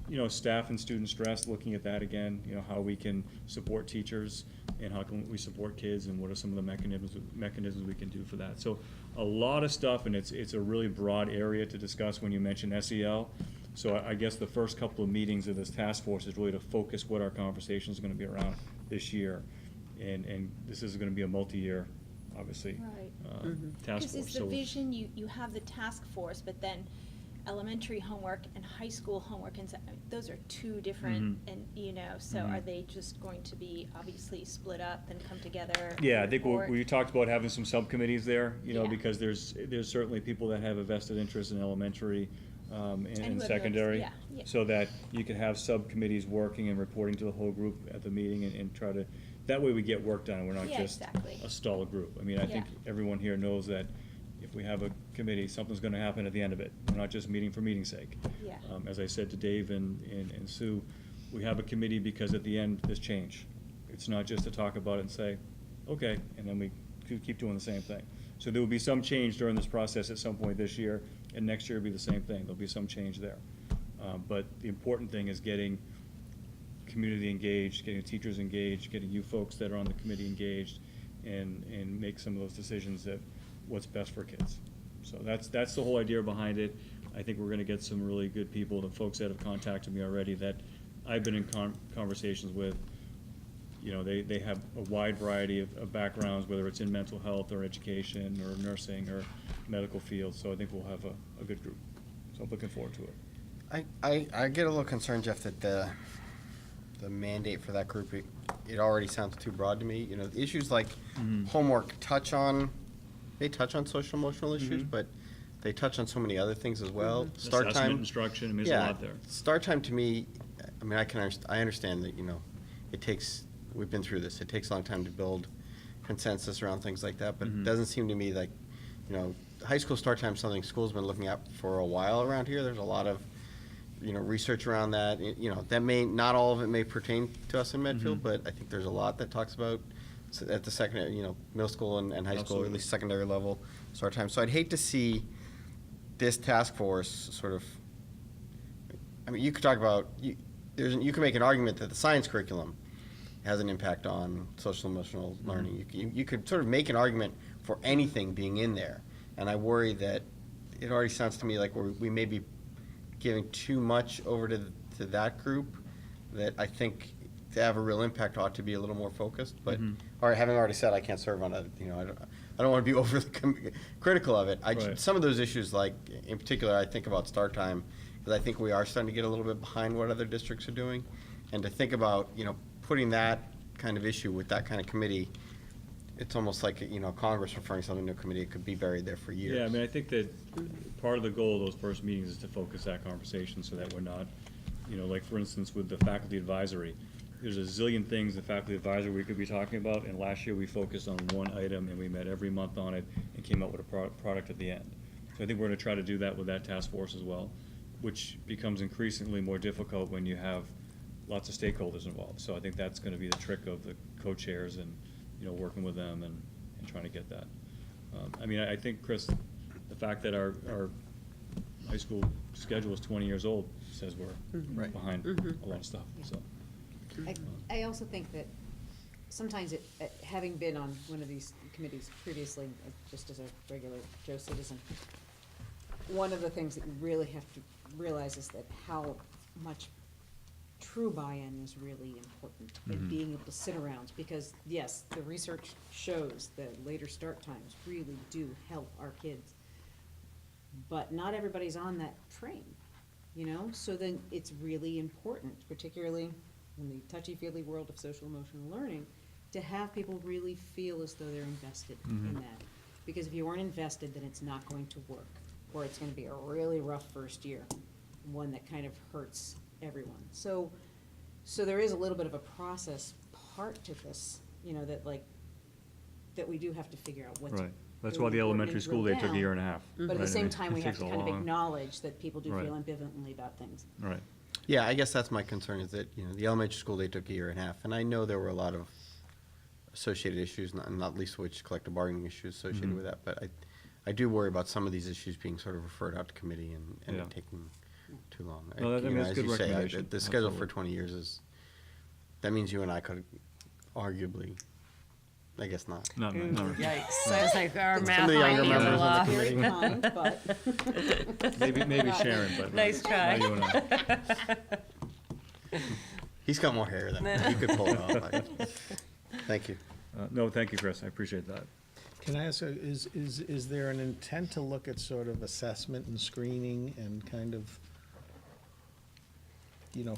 you know, staff and student stress, looking at that again, you know, how we can support teachers and how can we support kids, and what are some of the mechanisms we can do for that. So a lot of stuff, and it's a really broad area to discuss when you mention SEL. So I guess the first couple of meetings of this task force is really to focus what our conversation is going to be around this year. And this is going to be a multi-year, obviously, task force. Because it's the vision, you have the task force, but then elementary homework and high school homework, and those are two different, and, you know, so are they just going to be obviously split up and come together? Yeah, I think we talked about having some subcommittees there, you know, Yeah. because there's certainly people that have a vested interest in elementary and who have secondary. yeah. So that you can have subcommittees working and reporting to the whole group at the meeting, and try to, that way we get work done, and we're not Yeah, just exactly. a stalled group. I mean, I think everyone here knows that if we have a committee, something's gonna happen at the end of it. We're not just meeting for meeting's sake. Yeah. As I said to Dave and Sue, we have a committee because at the end, there's change. It's not just to talk about it and say, okay, and then we keep doing the same thing. So there will be some change during this process at some point this year, and next year will be the same thing. There'll be some change there. But the important thing is getting community engaged, getting teachers engaged, getting you folks that are on the committee engaged, and make some of those decisions that what's best for kids. So that's the whole idea behind it. I think we're gonna get some really good people, the folks that have contacted me already that I've been in conversations with. You know, they have a wide variety of backgrounds, whether it's in mental health or education or nursing or medical field, so I think we'll have a good group. So I'm looking forward to it. I get a little concerned, Jeff, that the mandate for that group, it already sounds too broad to me. You know, issues like homework touch on they touch on social emotional issues, but they touch on so many other things as well. Start Assessment, time, instruction, I mean, there's a lot there. Start time to me, I mean, I understand that, it takes, we've been through this, it takes a long time to build consensus around things like that, but it doesn't seem to me like, high school start time is something schools been looking at for a while around here. There's a lot of, research around that. That may, not all of it may pertain to us in Medfield, but I think there's a lot that talks about at the secondary, middle school and high school, Absolutely. or at least secondary level start time. So I'd hate to see this task force sort of, I mean, you could talk about, you can make an argument that the science curriculum has an impact on social emotional learning. You could sort of make an argument for anything being in there. And I worry that it already sounds to me like we may be giving too much over to that group, that I think to have a real impact ought to be a little more focused. But having already said I can't serve on a, I don't want to be overly critical of it. Right. Some of those issues, like in particular, I think about start time, because I think we are starting to get a little bit behind what other districts are doing. And to think about, putting that kind of issue with that kind of committee, it's almost like, Congress referring something to a committee, it could be buried there for years. Yeah, I mean, I think that part of the goal of those first meetings is to focus that conversation so that we're not, like for instance, with the faculty advisory, there's a zillion things the faculty advisory we could be talking about, and last year we focused on one item and we met every month on it and came up with a product at the end. So I think we're gonna try to do that with that task force as well, which becomes increasingly more difficult when you have lots of stakeholders involved. So I think that's gonna be the trick of the co-chairs and, working with them and trying to get that. I mean, I think, Chris, the fact that our high school schedule is 20 years old says we're behind a lot of stuff, so. I also think that sometimes having been on one of these committees previously, just as a regular Joe citizen, one of the things that you really have to realize is that how much true buy-in is really important, and being able to sit around, because yes, the research shows that later start times really do help our kids, but not everybody's on that train, so then it's really important, particularly in the touchy-feely world of social emotional learning, to have people really feel as though they're invested in that, because if you aren't invested, then it's not going to work, or it's going to be a really rough first year, one that kind of hurts everyone. So there is a little bit of a process part to this, that we do have to figure out what's. Right. That's really why the important elementary and school drill day took a down. year and a half. But at the right? same And time, we it have takes to a kind of long- acknowledge that people do Right. feel ambivalently about things. Right. Yeah, I guess that's my concern, is that, the elementary school day took a year and a half, and I know there were a lot of associated issues, not least of which collective bargaining issues associated with that, but I do worry about some of these issues being sort of referred out to committee and Yeah. it taking too long. No, that- I mean, that's As good you say, recommendation. the schedule for Absolutely. 20 years is, that means you and I could arguably, I guess not. Not Yikes, I was like, our Some math of the younger might be a members little on off. the Very committee. kind, but. Maybe Sharon, but. Nice try. not you and I. He's got more hair than me, he could pull it off. Thank you. No, thank you, Chris, I appreciate that. Can I ask, is there an intent to look at sort of assessment and screening and kind of,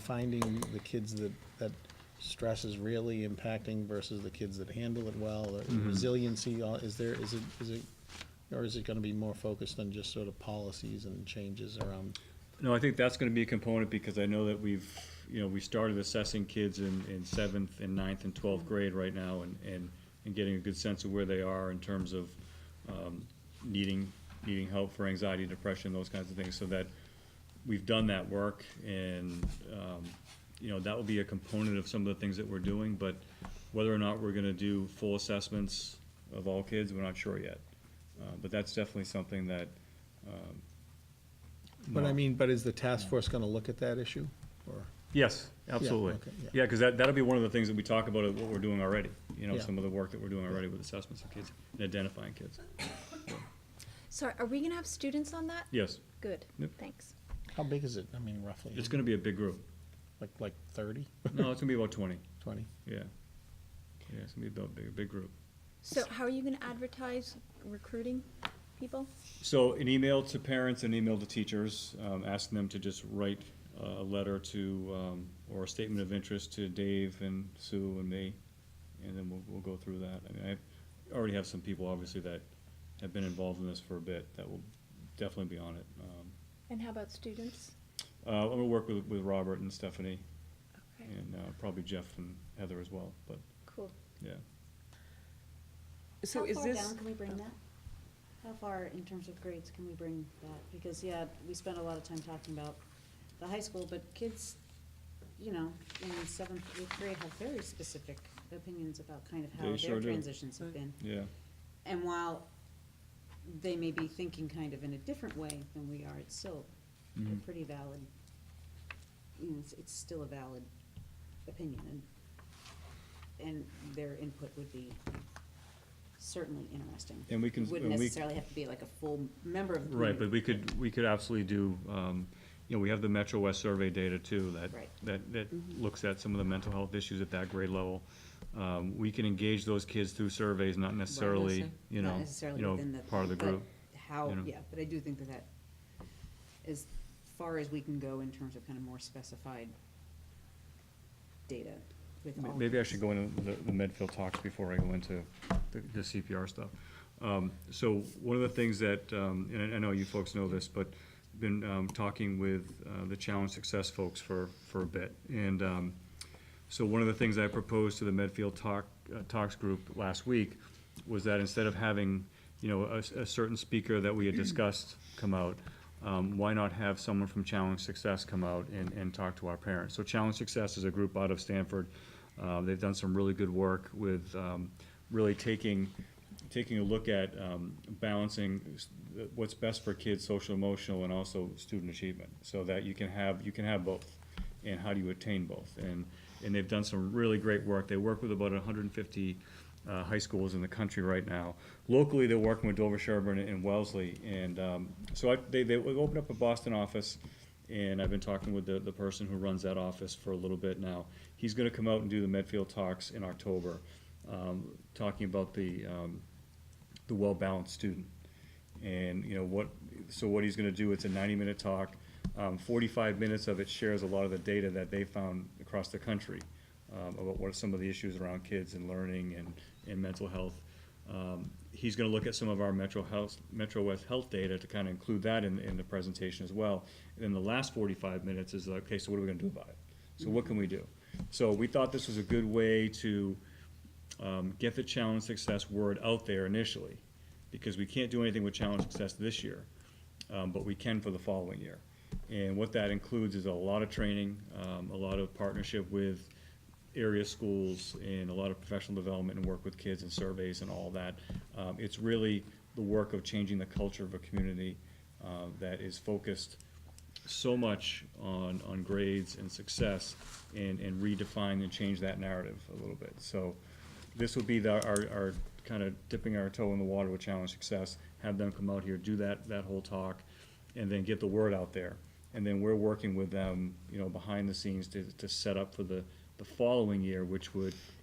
finding the kids that stress is really impacting versus the kids that handle it well, or resiliency, or is it gonna be more focused on just sort of policies and changes around? No, I think that's gonna be a component, because I know that we started assessing kids in 7th and 9th and 12th grade right now, and getting a good sense of where they are in terms of needing help for anxiety, depression, those kinds of things, so that we've done that work, and that will be a component of some of the things that we're doing, but whether or not we're gonna do full assessments of all kids, we're not sure yet. But that's definitely something that. But is the task force gonna look at that issue, or? Yes, absolutely. okay, yeah. Yeah, because that'll be one of the things that we talk about, what we're doing already, Yeah. some of the work that we're doing already with assessments of kids and identifying kids. So are we gonna have students on that? Yes, Good, Yep. thanks. How big is it, roughly? it's gonna be a big group. Like 30? No, it's gonna be about 20, 20? yeah. Yeah, it's gonna be about a big group. So how are you gonna advertise recruiting people? So an email to parents, an email to teachers, asking them to just write a letter to, or a statement of interest to Dave and Sue and me, and then we'll go through that. I mean, I already have some people, obviously, that have been involved in this for a bit that will definitely be on it. And how about students? I'm gonna work with Robert and Stephanie, Okay. and probably Jeff and Heather as well, but, Cool. yeah. So How is far this? down can we bring that? How far in terms of grades can we bring that? Because, yeah, we spent a lot of time talking about the high school, but kids, you know, in 7th, 8th grade have very specific opinions about kind of how They their sure do. transitions have been. Yeah. And while they may be thinking kind of in a different way than we are, it's still a Mhm. pretty valid, you know, it's still a valid opinion, and their input would be certainly interesting. And we can- Wouldn't and we- necessarily have to be like a full member of the Right, community. but we could absolutely do, you know, we have the Metro West survey data too, Right. that looks at some of the mental health issues at that grade level. We can engage those kids through surveys, not necessarily, you Not know, necessarily within the. part of the but group. How, you know. yeah, but I do think that as far as we can go in terms of kind of more specified data with all. Maybe I should go into the Medfield talks before I go into the CPR stuff. So one of the things that, and I know you folks know this, but been talking with the Challenge Success folks for a bit. And so one of the things I proposed to the Medfield talks group last week was that instead of having, you know, a certain speaker that we had discussed come out, why not have someone from Challenge Success come out and talk to our parents? So Challenge Success is a group out of Stanford. They've done some really good work with really taking a look at balancing what's best for kids, social, emotional, and also student achievement, so that you can have both, and how do you attain both? And they've done some really great work. They work with about 150 high schools in the country right now. Locally, they're working with Dover, Sherburne, and Wellesley, and so they opened up a Boston office, and I've been talking with the person who runs that office for a little bit now. He's gonna come out and do the Medfield talks in October, talking about the well-balanced student. And, you know, what he's gonna do, it's a 90-minute talk. 45 minutes of it shares a lot of the data that they found across the country, about what are some of the issues around kids and learning and mental health. He's gonna look at some of our Metro West health data to kind of include that in the presentation as well. And then the last 45 minutes is like, okay, so what are we gonna do about it? So what can we do? So we thought this was a good way to get the Challenge Success word out there initially, because we can't do anything with Challenge Success this year, but we can for the following year. And what that includes is a lot of training, a lot of partnership with area schools, and a lot of professional development and work with kids and surveys and all that. It's really the work of changing the culture of a community that is focused so much on grades and success, and redefine and change that narrative a little bit. So this would be our kind of dipping our toe in the water with Challenge Success, have them come out here, do that whole talk, and then get the word out there. And then we're working with them, you know, behind the scenes to set up for the following year, which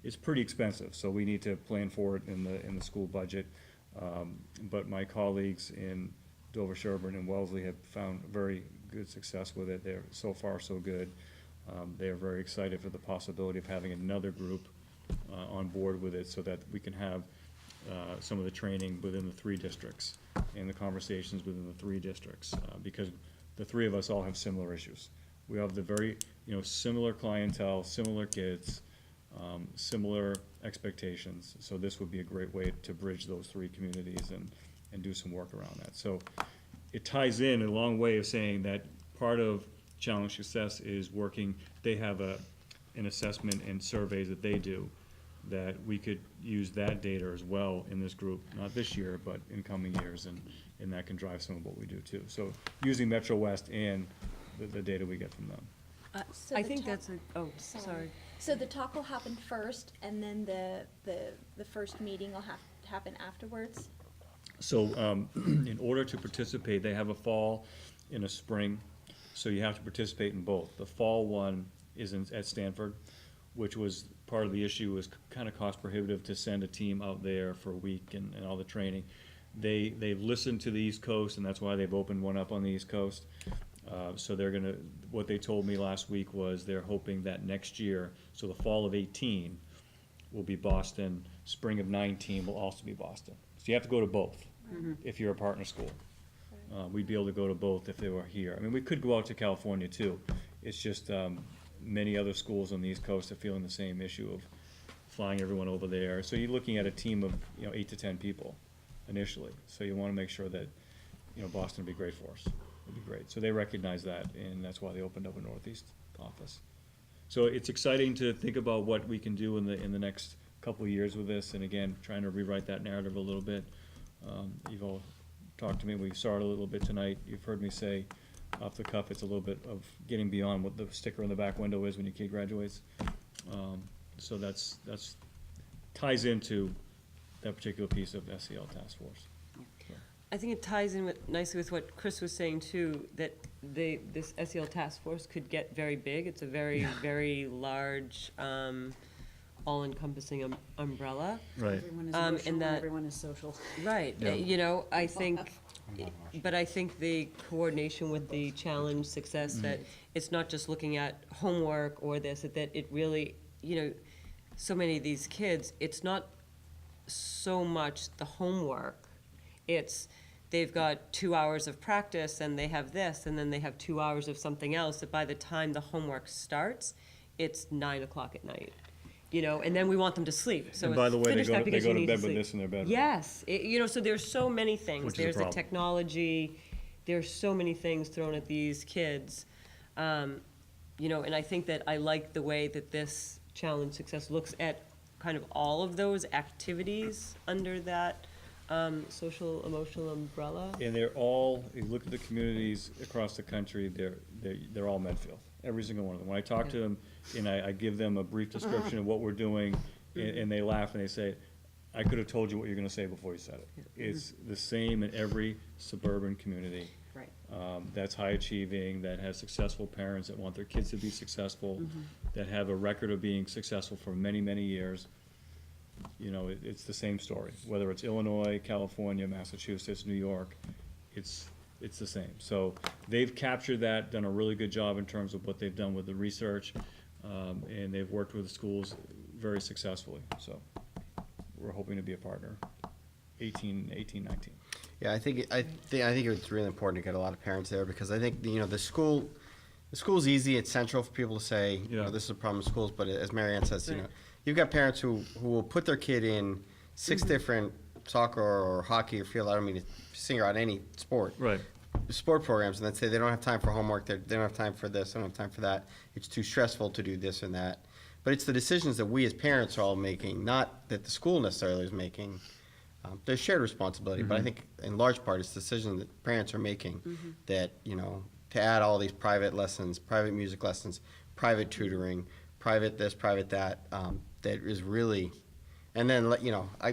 is pretty expensive, so we need to plan for it in the school budget. But my colleagues in Dover, Sherburne, and Wellesley have found very good success with it. They're so far so good. They are very excited for the possibility of having another group on board with it, so that we can have some of the training within the 3 districts and the conversations within the 3 districts, because the 3 of us all have similar issues. We have the very, you know, similar clientele, similar kids, similar expectations. So this would be a great way to bridge those 3 communities and do some work around that. So it ties in a long way of saying that part of Challenge Success is working. They have an assessment and surveys that they do, that we could use that data as well in this group, not this year, but in coming years, and that can drive some of what we do too. So using Metro West and the data we get from them. So I the think talk- that's sorry. So the talk will happen first, and then the first meeting will happen afterwards? So in order to participate, they have a fall and a spring, so you have to participate in both. The fall one is at Stanford, which was part of the issue, was kind of cost prohibitive to send a team out there for a week and all the training. They've listened to the East Coast, and that's why they've opened one up on the East Coast. So they're gonna, what they told me last week was they're hoping that next year, so the fall of 18 will be Boston, spring of 19 will also be Boston. So you have to go to both if you're a partner school. We'd be able to go to both if they were here. I mean, we could go out to California too. It's just many other schools on the East Coast are feeling the same issue of flying everyone over there. So you're looking at a team of 8 to 10 people initially. So you want to make sure that Boston would be great for us. It'd be great. So they recognize that, and that's why they opened up a Northeast office. So it's exciting to think about what we can do in the next couple of years with this, and again, trying to rewrite that narrative a little bit. You've all talked to me, we saw it a little bit tonight. You've heard me say off the cuff, it's a little bit of getting beyond what the sticker in the back window is when your kid graduates. So that's ties into that particular piece of SEL task force. I think it ties in nicely with what Chris was saying too, that this SEL task force could get very big. It's a very, very large, all-encompassing umbrella. Right. Everyone is And emotional, that- everyone is social. Right, Yeah. I think, but I think the coordination with the challenge success, that it's not just looking at homework or this, that it really, so many of these kids, it's not so much the homework, it's they've got 2 hours of practice and they have this, and then they have 2 hours of something else, that by the time the homework starts, it's 9 o'clock at night. And then we want them to sleep. So And by the way, they finish go that to because you bed need with sleep. this in their bedroom. Yes, so there's so many things. Which is a There's the problem. technology, there's so many things thrown at these kids. And I think that I like the way that this challenge success looks at kind of all of those activities under that social emotional umbrella. And they're all, you look at the communities across the country, they're all Medfield, every single one of them. When I talk to them and I give them a brief description of what we're doing, and they laugh and they say, I could have told you what you're gonna say before you said it. It's the same in every suburban community. Right. That's high achieving, that has successful parents that want their kids to be successful, that have a record of being successful for many, many years. It's the same story, whether it's Illinois, California, Massachusetts, New York, it's the same. So they've captured that, done a really good job in terms of what they've done with the research, and they've worked with the schools very successfully. So we're hoping to be a partner, 18, 19. Yeah, I think it's really important to get a lot of parents there, because I think, the school's easy, it's central for people to say, this is a problem in schools, but as Mary Ann says, you've got parents who will put their kid in 6 different soccer or hockey or field, I don't mean to single out any sport. Right. Sport programs, and then say they don't have time for homework, they don't have time for this, they don't have time for that, it's too stressful to do this and that. But it's the decisions that we as parents are all making, not that the school necessarily is making. There's shared responsibility, but I think in large part it's decisions that parents are making that, to add all these private lessons, private music lessons, private tutoring, private this, private that, that is really, and then,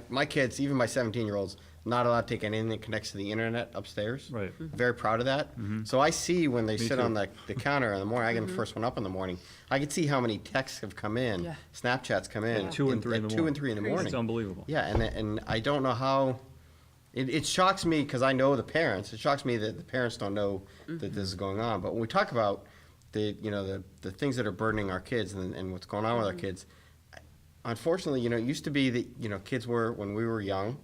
my kids, even my 17-year-olds, not allowed to take anything that connects to the internet upstairs. Right. Very proud of that. So I see when they sit too. on the counter in the morning, I get the first one up in the morning, I can see how many texts have come in, Snapchats come in. At 2 and 3 in the At 2 morning. and 3 in the morning. It's unbelievable. Yeah, and I don't know how, it shocks me, because I know the parents, it shocks me that the parents don't know that this is going on. But when we talk about the the things that are burdening our kids and what's going on with our kids, unfortunately, it used to be that, kids were, when we were young,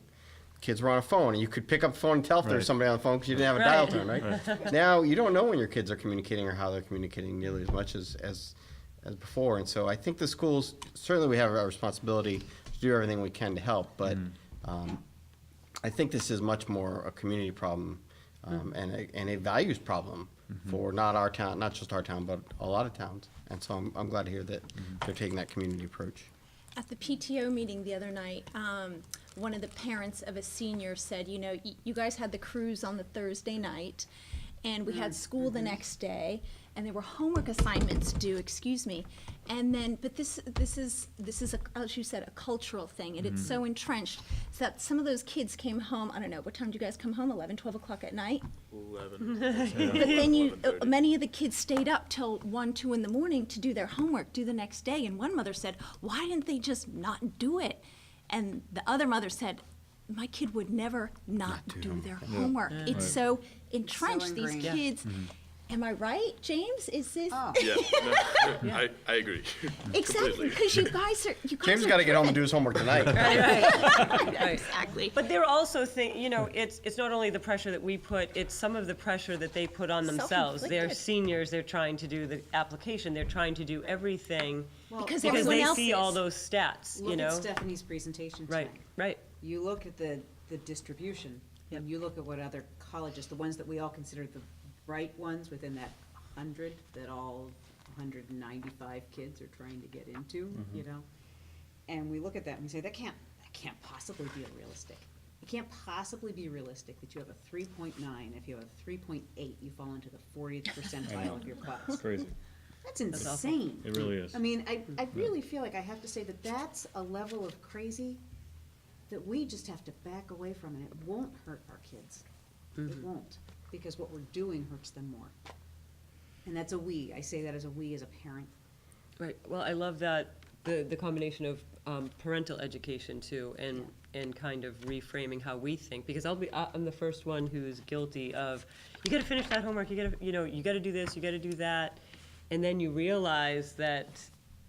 kids were on a phone, and you could pick up the phone and tell if there was Right. somebody on the phone because you didn't have a dial tone, right? Now, you don't know when your kids are communicating or how they're communicating nearly as much as before. And so I think the schools, certainly we have a responsibility to do everything we can to help, but I think this is much more a community problem and a values problem for not our town, not just our town, but a lot of towns. And so I'm glad to hear that they're taking that community approach. At the PTO meeting the other night, one of the parents of a senior said, you guys had the cruise on the Thursday night, and we had school the next day, and there were homework assignments due, and then, but this is as you said, a cultural thing, and it's so entrenched, so that some of those kids came home, I don't know, what time do you guys come home, 11, 12 o'clock at night? 11. But then many of the kids stayed up till 1, 2 in the morning to do their homework, due the next day, and one mother said, why didn't they just not do it? And the other mother said, my kid would never not do their homework. It's so entrenched, these ingrained. kids, Am I right, James? Is this? Yeah, no, I agree. Exactly, Completely. because you guys are. James has got to get home and do his homework tonight. Right. Exactly. But they're also it's not only the pressure that we put, it's some of the pressure that they put on themselves. They're Self-inflicted. seniors, they're trying to do the application, they're trying to do everything. Because Because everyone they else see is. all those stats, you Look know? at Stephanie's presentation Right, tonight. right. You look at the distribution, and you look at what other colleges, the ones that we all consider the right ones within that 100, that all 195 kids are trying to get into, you know? And we look at that and we say, that can't possibly be realistic. It can't possibly be realistic that you have a 3.9. If you have a 3.8, you fall into the 40th percentile of your class. It's crazy. That's insane. It really is. I mean, I really feel like I have to say that that's a level of crazy that we just have to back away from, and it won't hurt our kids. It won't, because what we're doing hurts them more. And that's a we. I say that as a we, as a parent. Right, well, I love that, the combination of parental education too, and kind of reframing how we think, because I'm the first one who's guilty of, you gotta finish that homework, you gotta do this, you gotta do that, and then you realize that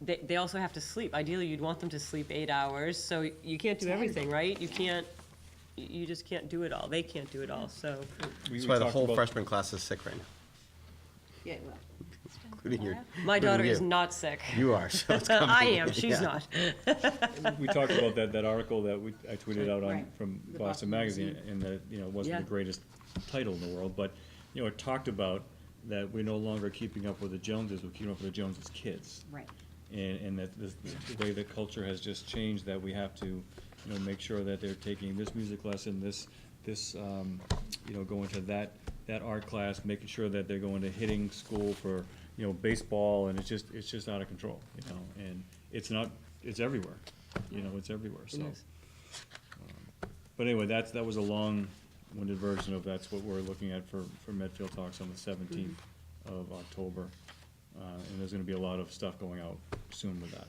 they also have to sleep. Ideally, you'd want them to sleep 8 hours, so you can't do everything, right? You just can't do it all, they can't do it all, so. That's why the whole freshman class is sick right now. Yeah, well. Including your. My daughter including is you. not sick. You are, so it's coming. I am, she's Yeah. not. We talked about that article that I tweeted out Right. from The Boston Boston Magazine, Magazine. and that, it wasn't Yeah. the greatest title in the world, but, it talked about that we're no longer keeping up with the Joneses, we're keeping up with the Joneses' kids. Right. And that the way the culture has just changed, that we have to, make sure that they're taking this music lesson, this, going to that art class, making sure that they're going to hitting school for, baseball, and it's just out of control, and it's everywhere, it's everywhere, so. It is. But anyway, that was a long-winded version of that's what we're looking at for Medfield Talks on the 17th of October. And there's gonna be a lot of stuff going out soon with that.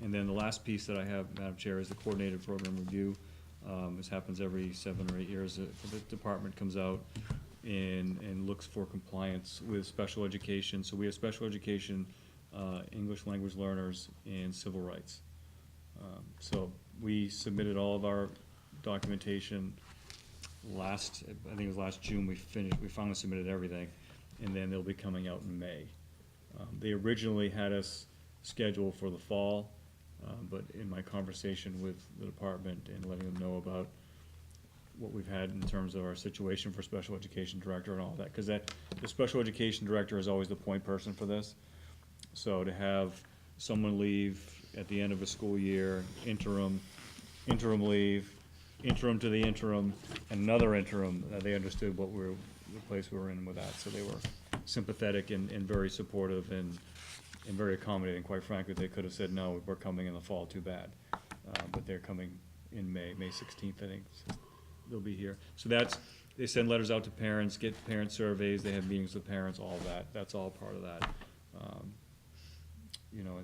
And then the last piece that I have, Madam Chair, is the coordinated program review. This happens every 7 or 8 years. The department comes out and looks for compliance with special education. So we have special education, English language learners, and civil rights. So we submitted all of our documentation I think it was last June, we finally submitted everything, and then they'll be coming out in May. They originally had us scheduled for the fall, but in my conversation with the department and letting them know about what we've had in terms of our situation for special education director and all that, because the special education director is always the point person for this. So to have someone leave at the end of a school year, interim leave, interim to the interim, another interim, they understood the place we were in with that, so they were sympathetic and very supportive and very accommodating. Quite frankly, they could have said, no, we're coming in the fall, too bad. But they're coming in May 16th, I think, they'll be here. So they send letters out to parents, get parent surveys, they have meetings with parents, all of that, that's all part of that.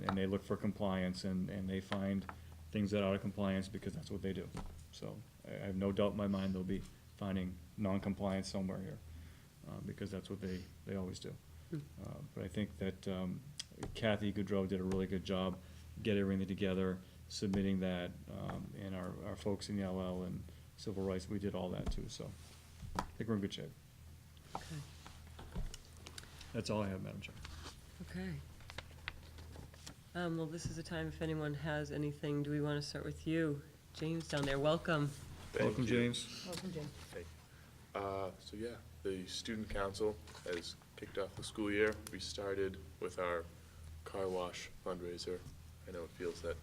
And they look for compliance, and they find things that are out of compliance, because that's what they do. So I have no doubt in my mind they'll be finding non-compliance somewhere here, because that's what they always do. But I think that Kathy Goodrow did a really good job getting everything together, submitting that, and our folks in the LL and civil rights, we did all that too, so I think we're in good shape. Okay. That's all I have, Madam Chair. Okay. Well, this is the time if anyone has anything. Do we want to start with you? James down there, welcome. Welcome, James. Welcome, Jim. Hey. So yeah, the student council has kicked off the school year. We started with our car wash fundraiser. I know it feels that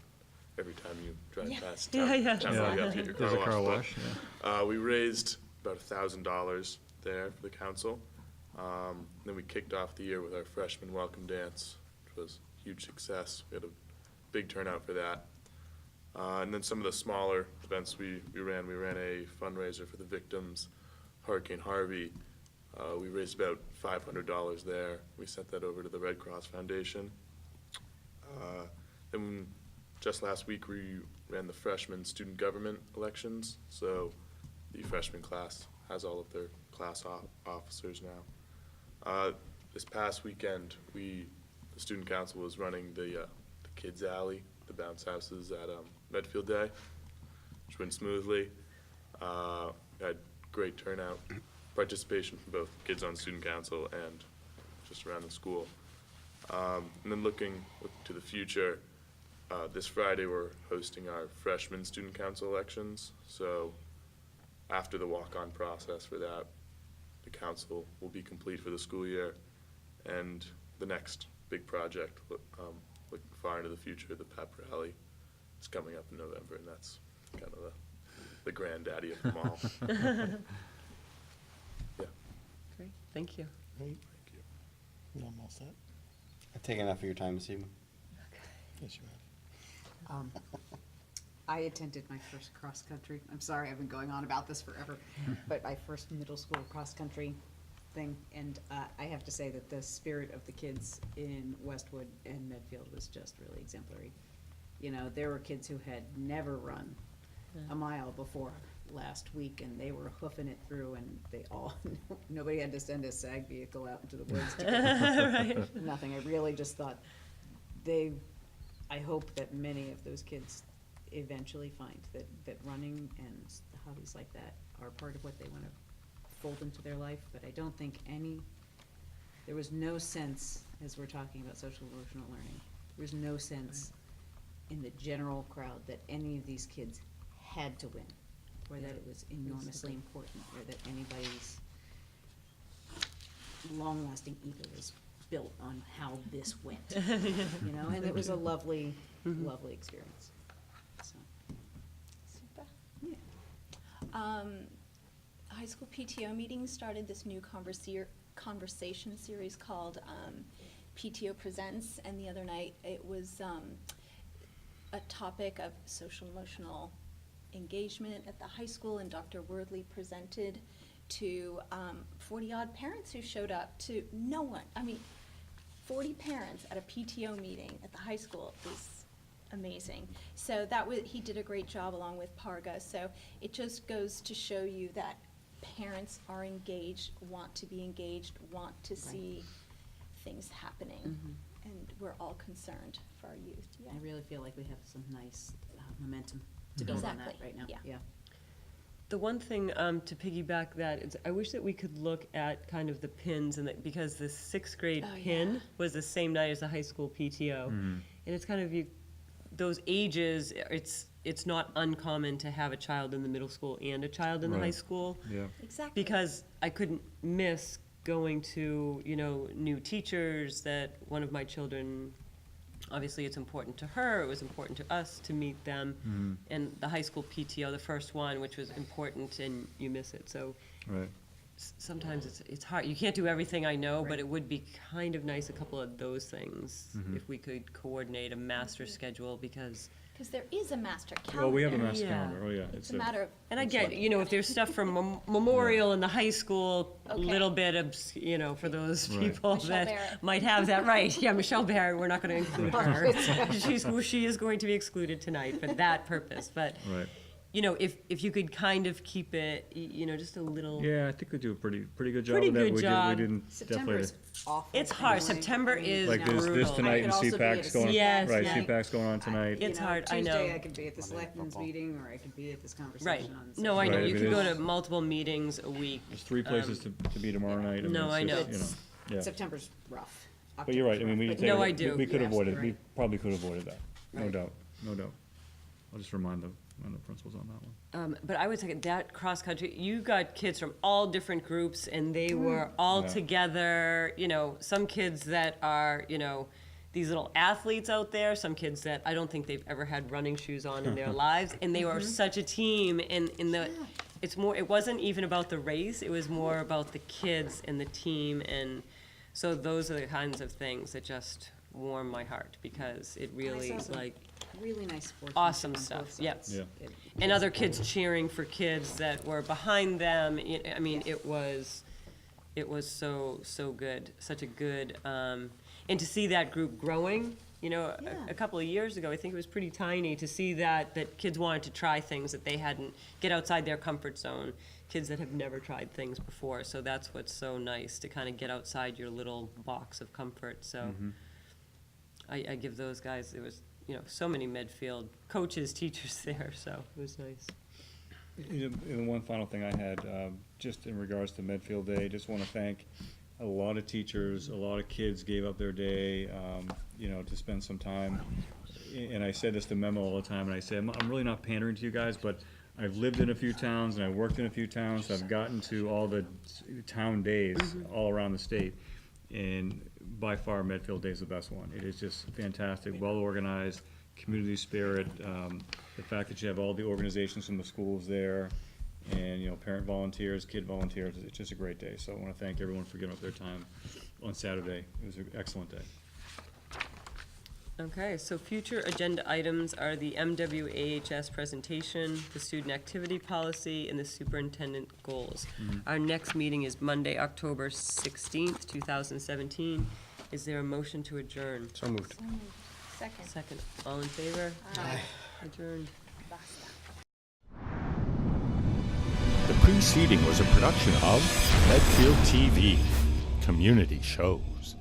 every time you drive past town, Yeah. you have to get your There's a car but, wash, yeah. we raised about $1,000 there for the council. Then we kicked off the year with our freshman welcome dance, which was a huge success. We had a big turnout for that. And then some of the smaller events we ran a fundraiser for the victims, Hurricane Harvey. We raised about $500 there. We sent that over to the Red Cross Foundation. Then just last week, we ran the freshman student government elections. So the freshman class has all of their class officers now. This past weekend, the student council was running the kids alley, the bounce houses at Medfield Day, which went smoothly. Had great turnout, participation from both kids on student council and just around the school. And then looking to the future, this Friday we're hosting our freshman student council elections. So after the walk-on process for that, the council will be complete for the school year. And the next big project, looking far into the future, the pep rally is coming up in November, and that's kind of the granddaddy of them all. Yeah. Great, thank you. Great. Thank you. You almost set? I've taken enough of your time this evening. Yes, you have. I attended my first cross-country, I'm sorry, I've been going on about this forever, but my first middle school cross-country thing, and I have to say that the spirit of the kids in Westwood and Medfield was just really exemplary. You know, there were kids who had never run a mile before last week, and they were hoofing it through, and they all, nobody had to send a SAG vehicle out into the woods to Right. nothing. I really just thought I hope that many of those kids eventually find that running and hobbies like that are part of what they want to fold into their life, but I don't think there was no sense, as we're talking about social emotional learning, there was no sense in the general crowd that any of these kids had to win, or that it was enormously important, or that anybody's long-lasting ego was built on how this went, you know, and it was a lovely, lovely experience. So, Super. yeah. High school PTO meetings started this new conversation series called PTO Presents, and the other night it was a topic of social emotional engagement at the high school, and Dr. Wordley presented to 40-odd parents who showed up to no one. I mean, 40 parents at a PTO meeting at the high school is amazing. So he did a great job along with Parga. So it just goes to show you that parents are engaged, want to be engaged, want to see things happening, and we're all concerned for our youth. Yeah. I really feel like we have some nice momentum to build on that Exactly. right now. Yeah. The one thing to piggyback that is, I wish that we could look at kind of the pins, and because the sixth grade pin was the same night as the high school PTO, and it's kind of those ages. It's not uncommon to have a child in the middle school and a child in the high school. Yeah. Exactly. Because I couldn't miss going to, new teachers that one of my children, obviously it's important to her, it was important to us to meet them. And the high school PTO, the first one, which was important, and you miss it. So Right. sometimes it's hard. You can't do everything, I know, but it would be kind of nice, a couple of those things, if we could coordinate a master schedule, because there is a master calendar. Well, we have a master Yeah. calendar, oh, yeah. It's a matter of. and I get, if there's stuff from Memorial in the high school, a Okay. little bit of, for those Right. people Michelle that Barrett. might have that, right. Yeah, Michelle Barrett, we're not going to include her. She is going to be excluded tonight for that purpose, but, Right. if you could kind of keep it, just a little. Yeah, I think we do a pretty good job Pretty of that. good job. We didn't September is awful. It's hard. anyway. September is like this brutal. tonight I and could also be at CPAC's a going, Yes, right, yeah. CPAC's going on tonight. It's hard, I know. Tuesday I could be at the selectmen's meeting, or I could be at this Right. conversation on. No, I know. Right, You it could go is. to multiple meetings a week. There's three places to be tomorrow night. No, I know. Yeah. September's rough. But you're right, I mean, we October's take No, rough, I it- do. we could You're avoid it, absolutely we probably could have avoided that, no Right. doubt, no doubt. I'll just remind the principals on that one. But I would say that cross-country, you got kids from all different groups, and they were all Yeah. together, some kids that are, these little athletes out there, some kids that I don't think they've ever had running shoes on in their lives, and they were such a team, and it wasn't even about the race, it was more about the kids and the team, and so those are the kinds of things that just warm my heart, because it really saw is some like, Really nice sports. awesome stuff, yep. Yeah. And other kids cheering for kids that were behind them. I mean, it was so good, such a good, and to see that group growing, a couple of years ago, I think it was pretty tiny to see that kids wanted to try things that they hadn't, get outside their comfort zone. kids that have never tried things before. So that's what's so nice, to kind of get outside your little box of comfort. So I give those guys, there was, so many Medfield coaches, teachers there, so it was nice. And one final thing I had, just in regards to Medfield Day, just want to thank a lot of teachers, a lot of kids gave up their day, to spend some time. And I said this to Memo all the time, and I say, I'm really not pandering to you guys, but I've lived in a few towns and I've worked in a few towns, so I've gotten to all the town days all around the state. And by far, Medfield Day is the best one. It is just fantastic, well-organized, community spirit, the fact that you have all the organizations from the schools there, and, parent volunteers, kid volunteers, it's just a great day. So I want to thank everyone for giving up their time on Saturday. It was an excellent day. Okay, so future agenda items are the MWAHS presentation, the student activity policy, and the superintendent goals. Our next meeting is Monday, October 16th, 2017. Is there a motion to adjourn? So moved. Second. Second. All in favor? Aye. Adjourned. Basta. The preceding was a production of Medfield TV, Community Shows.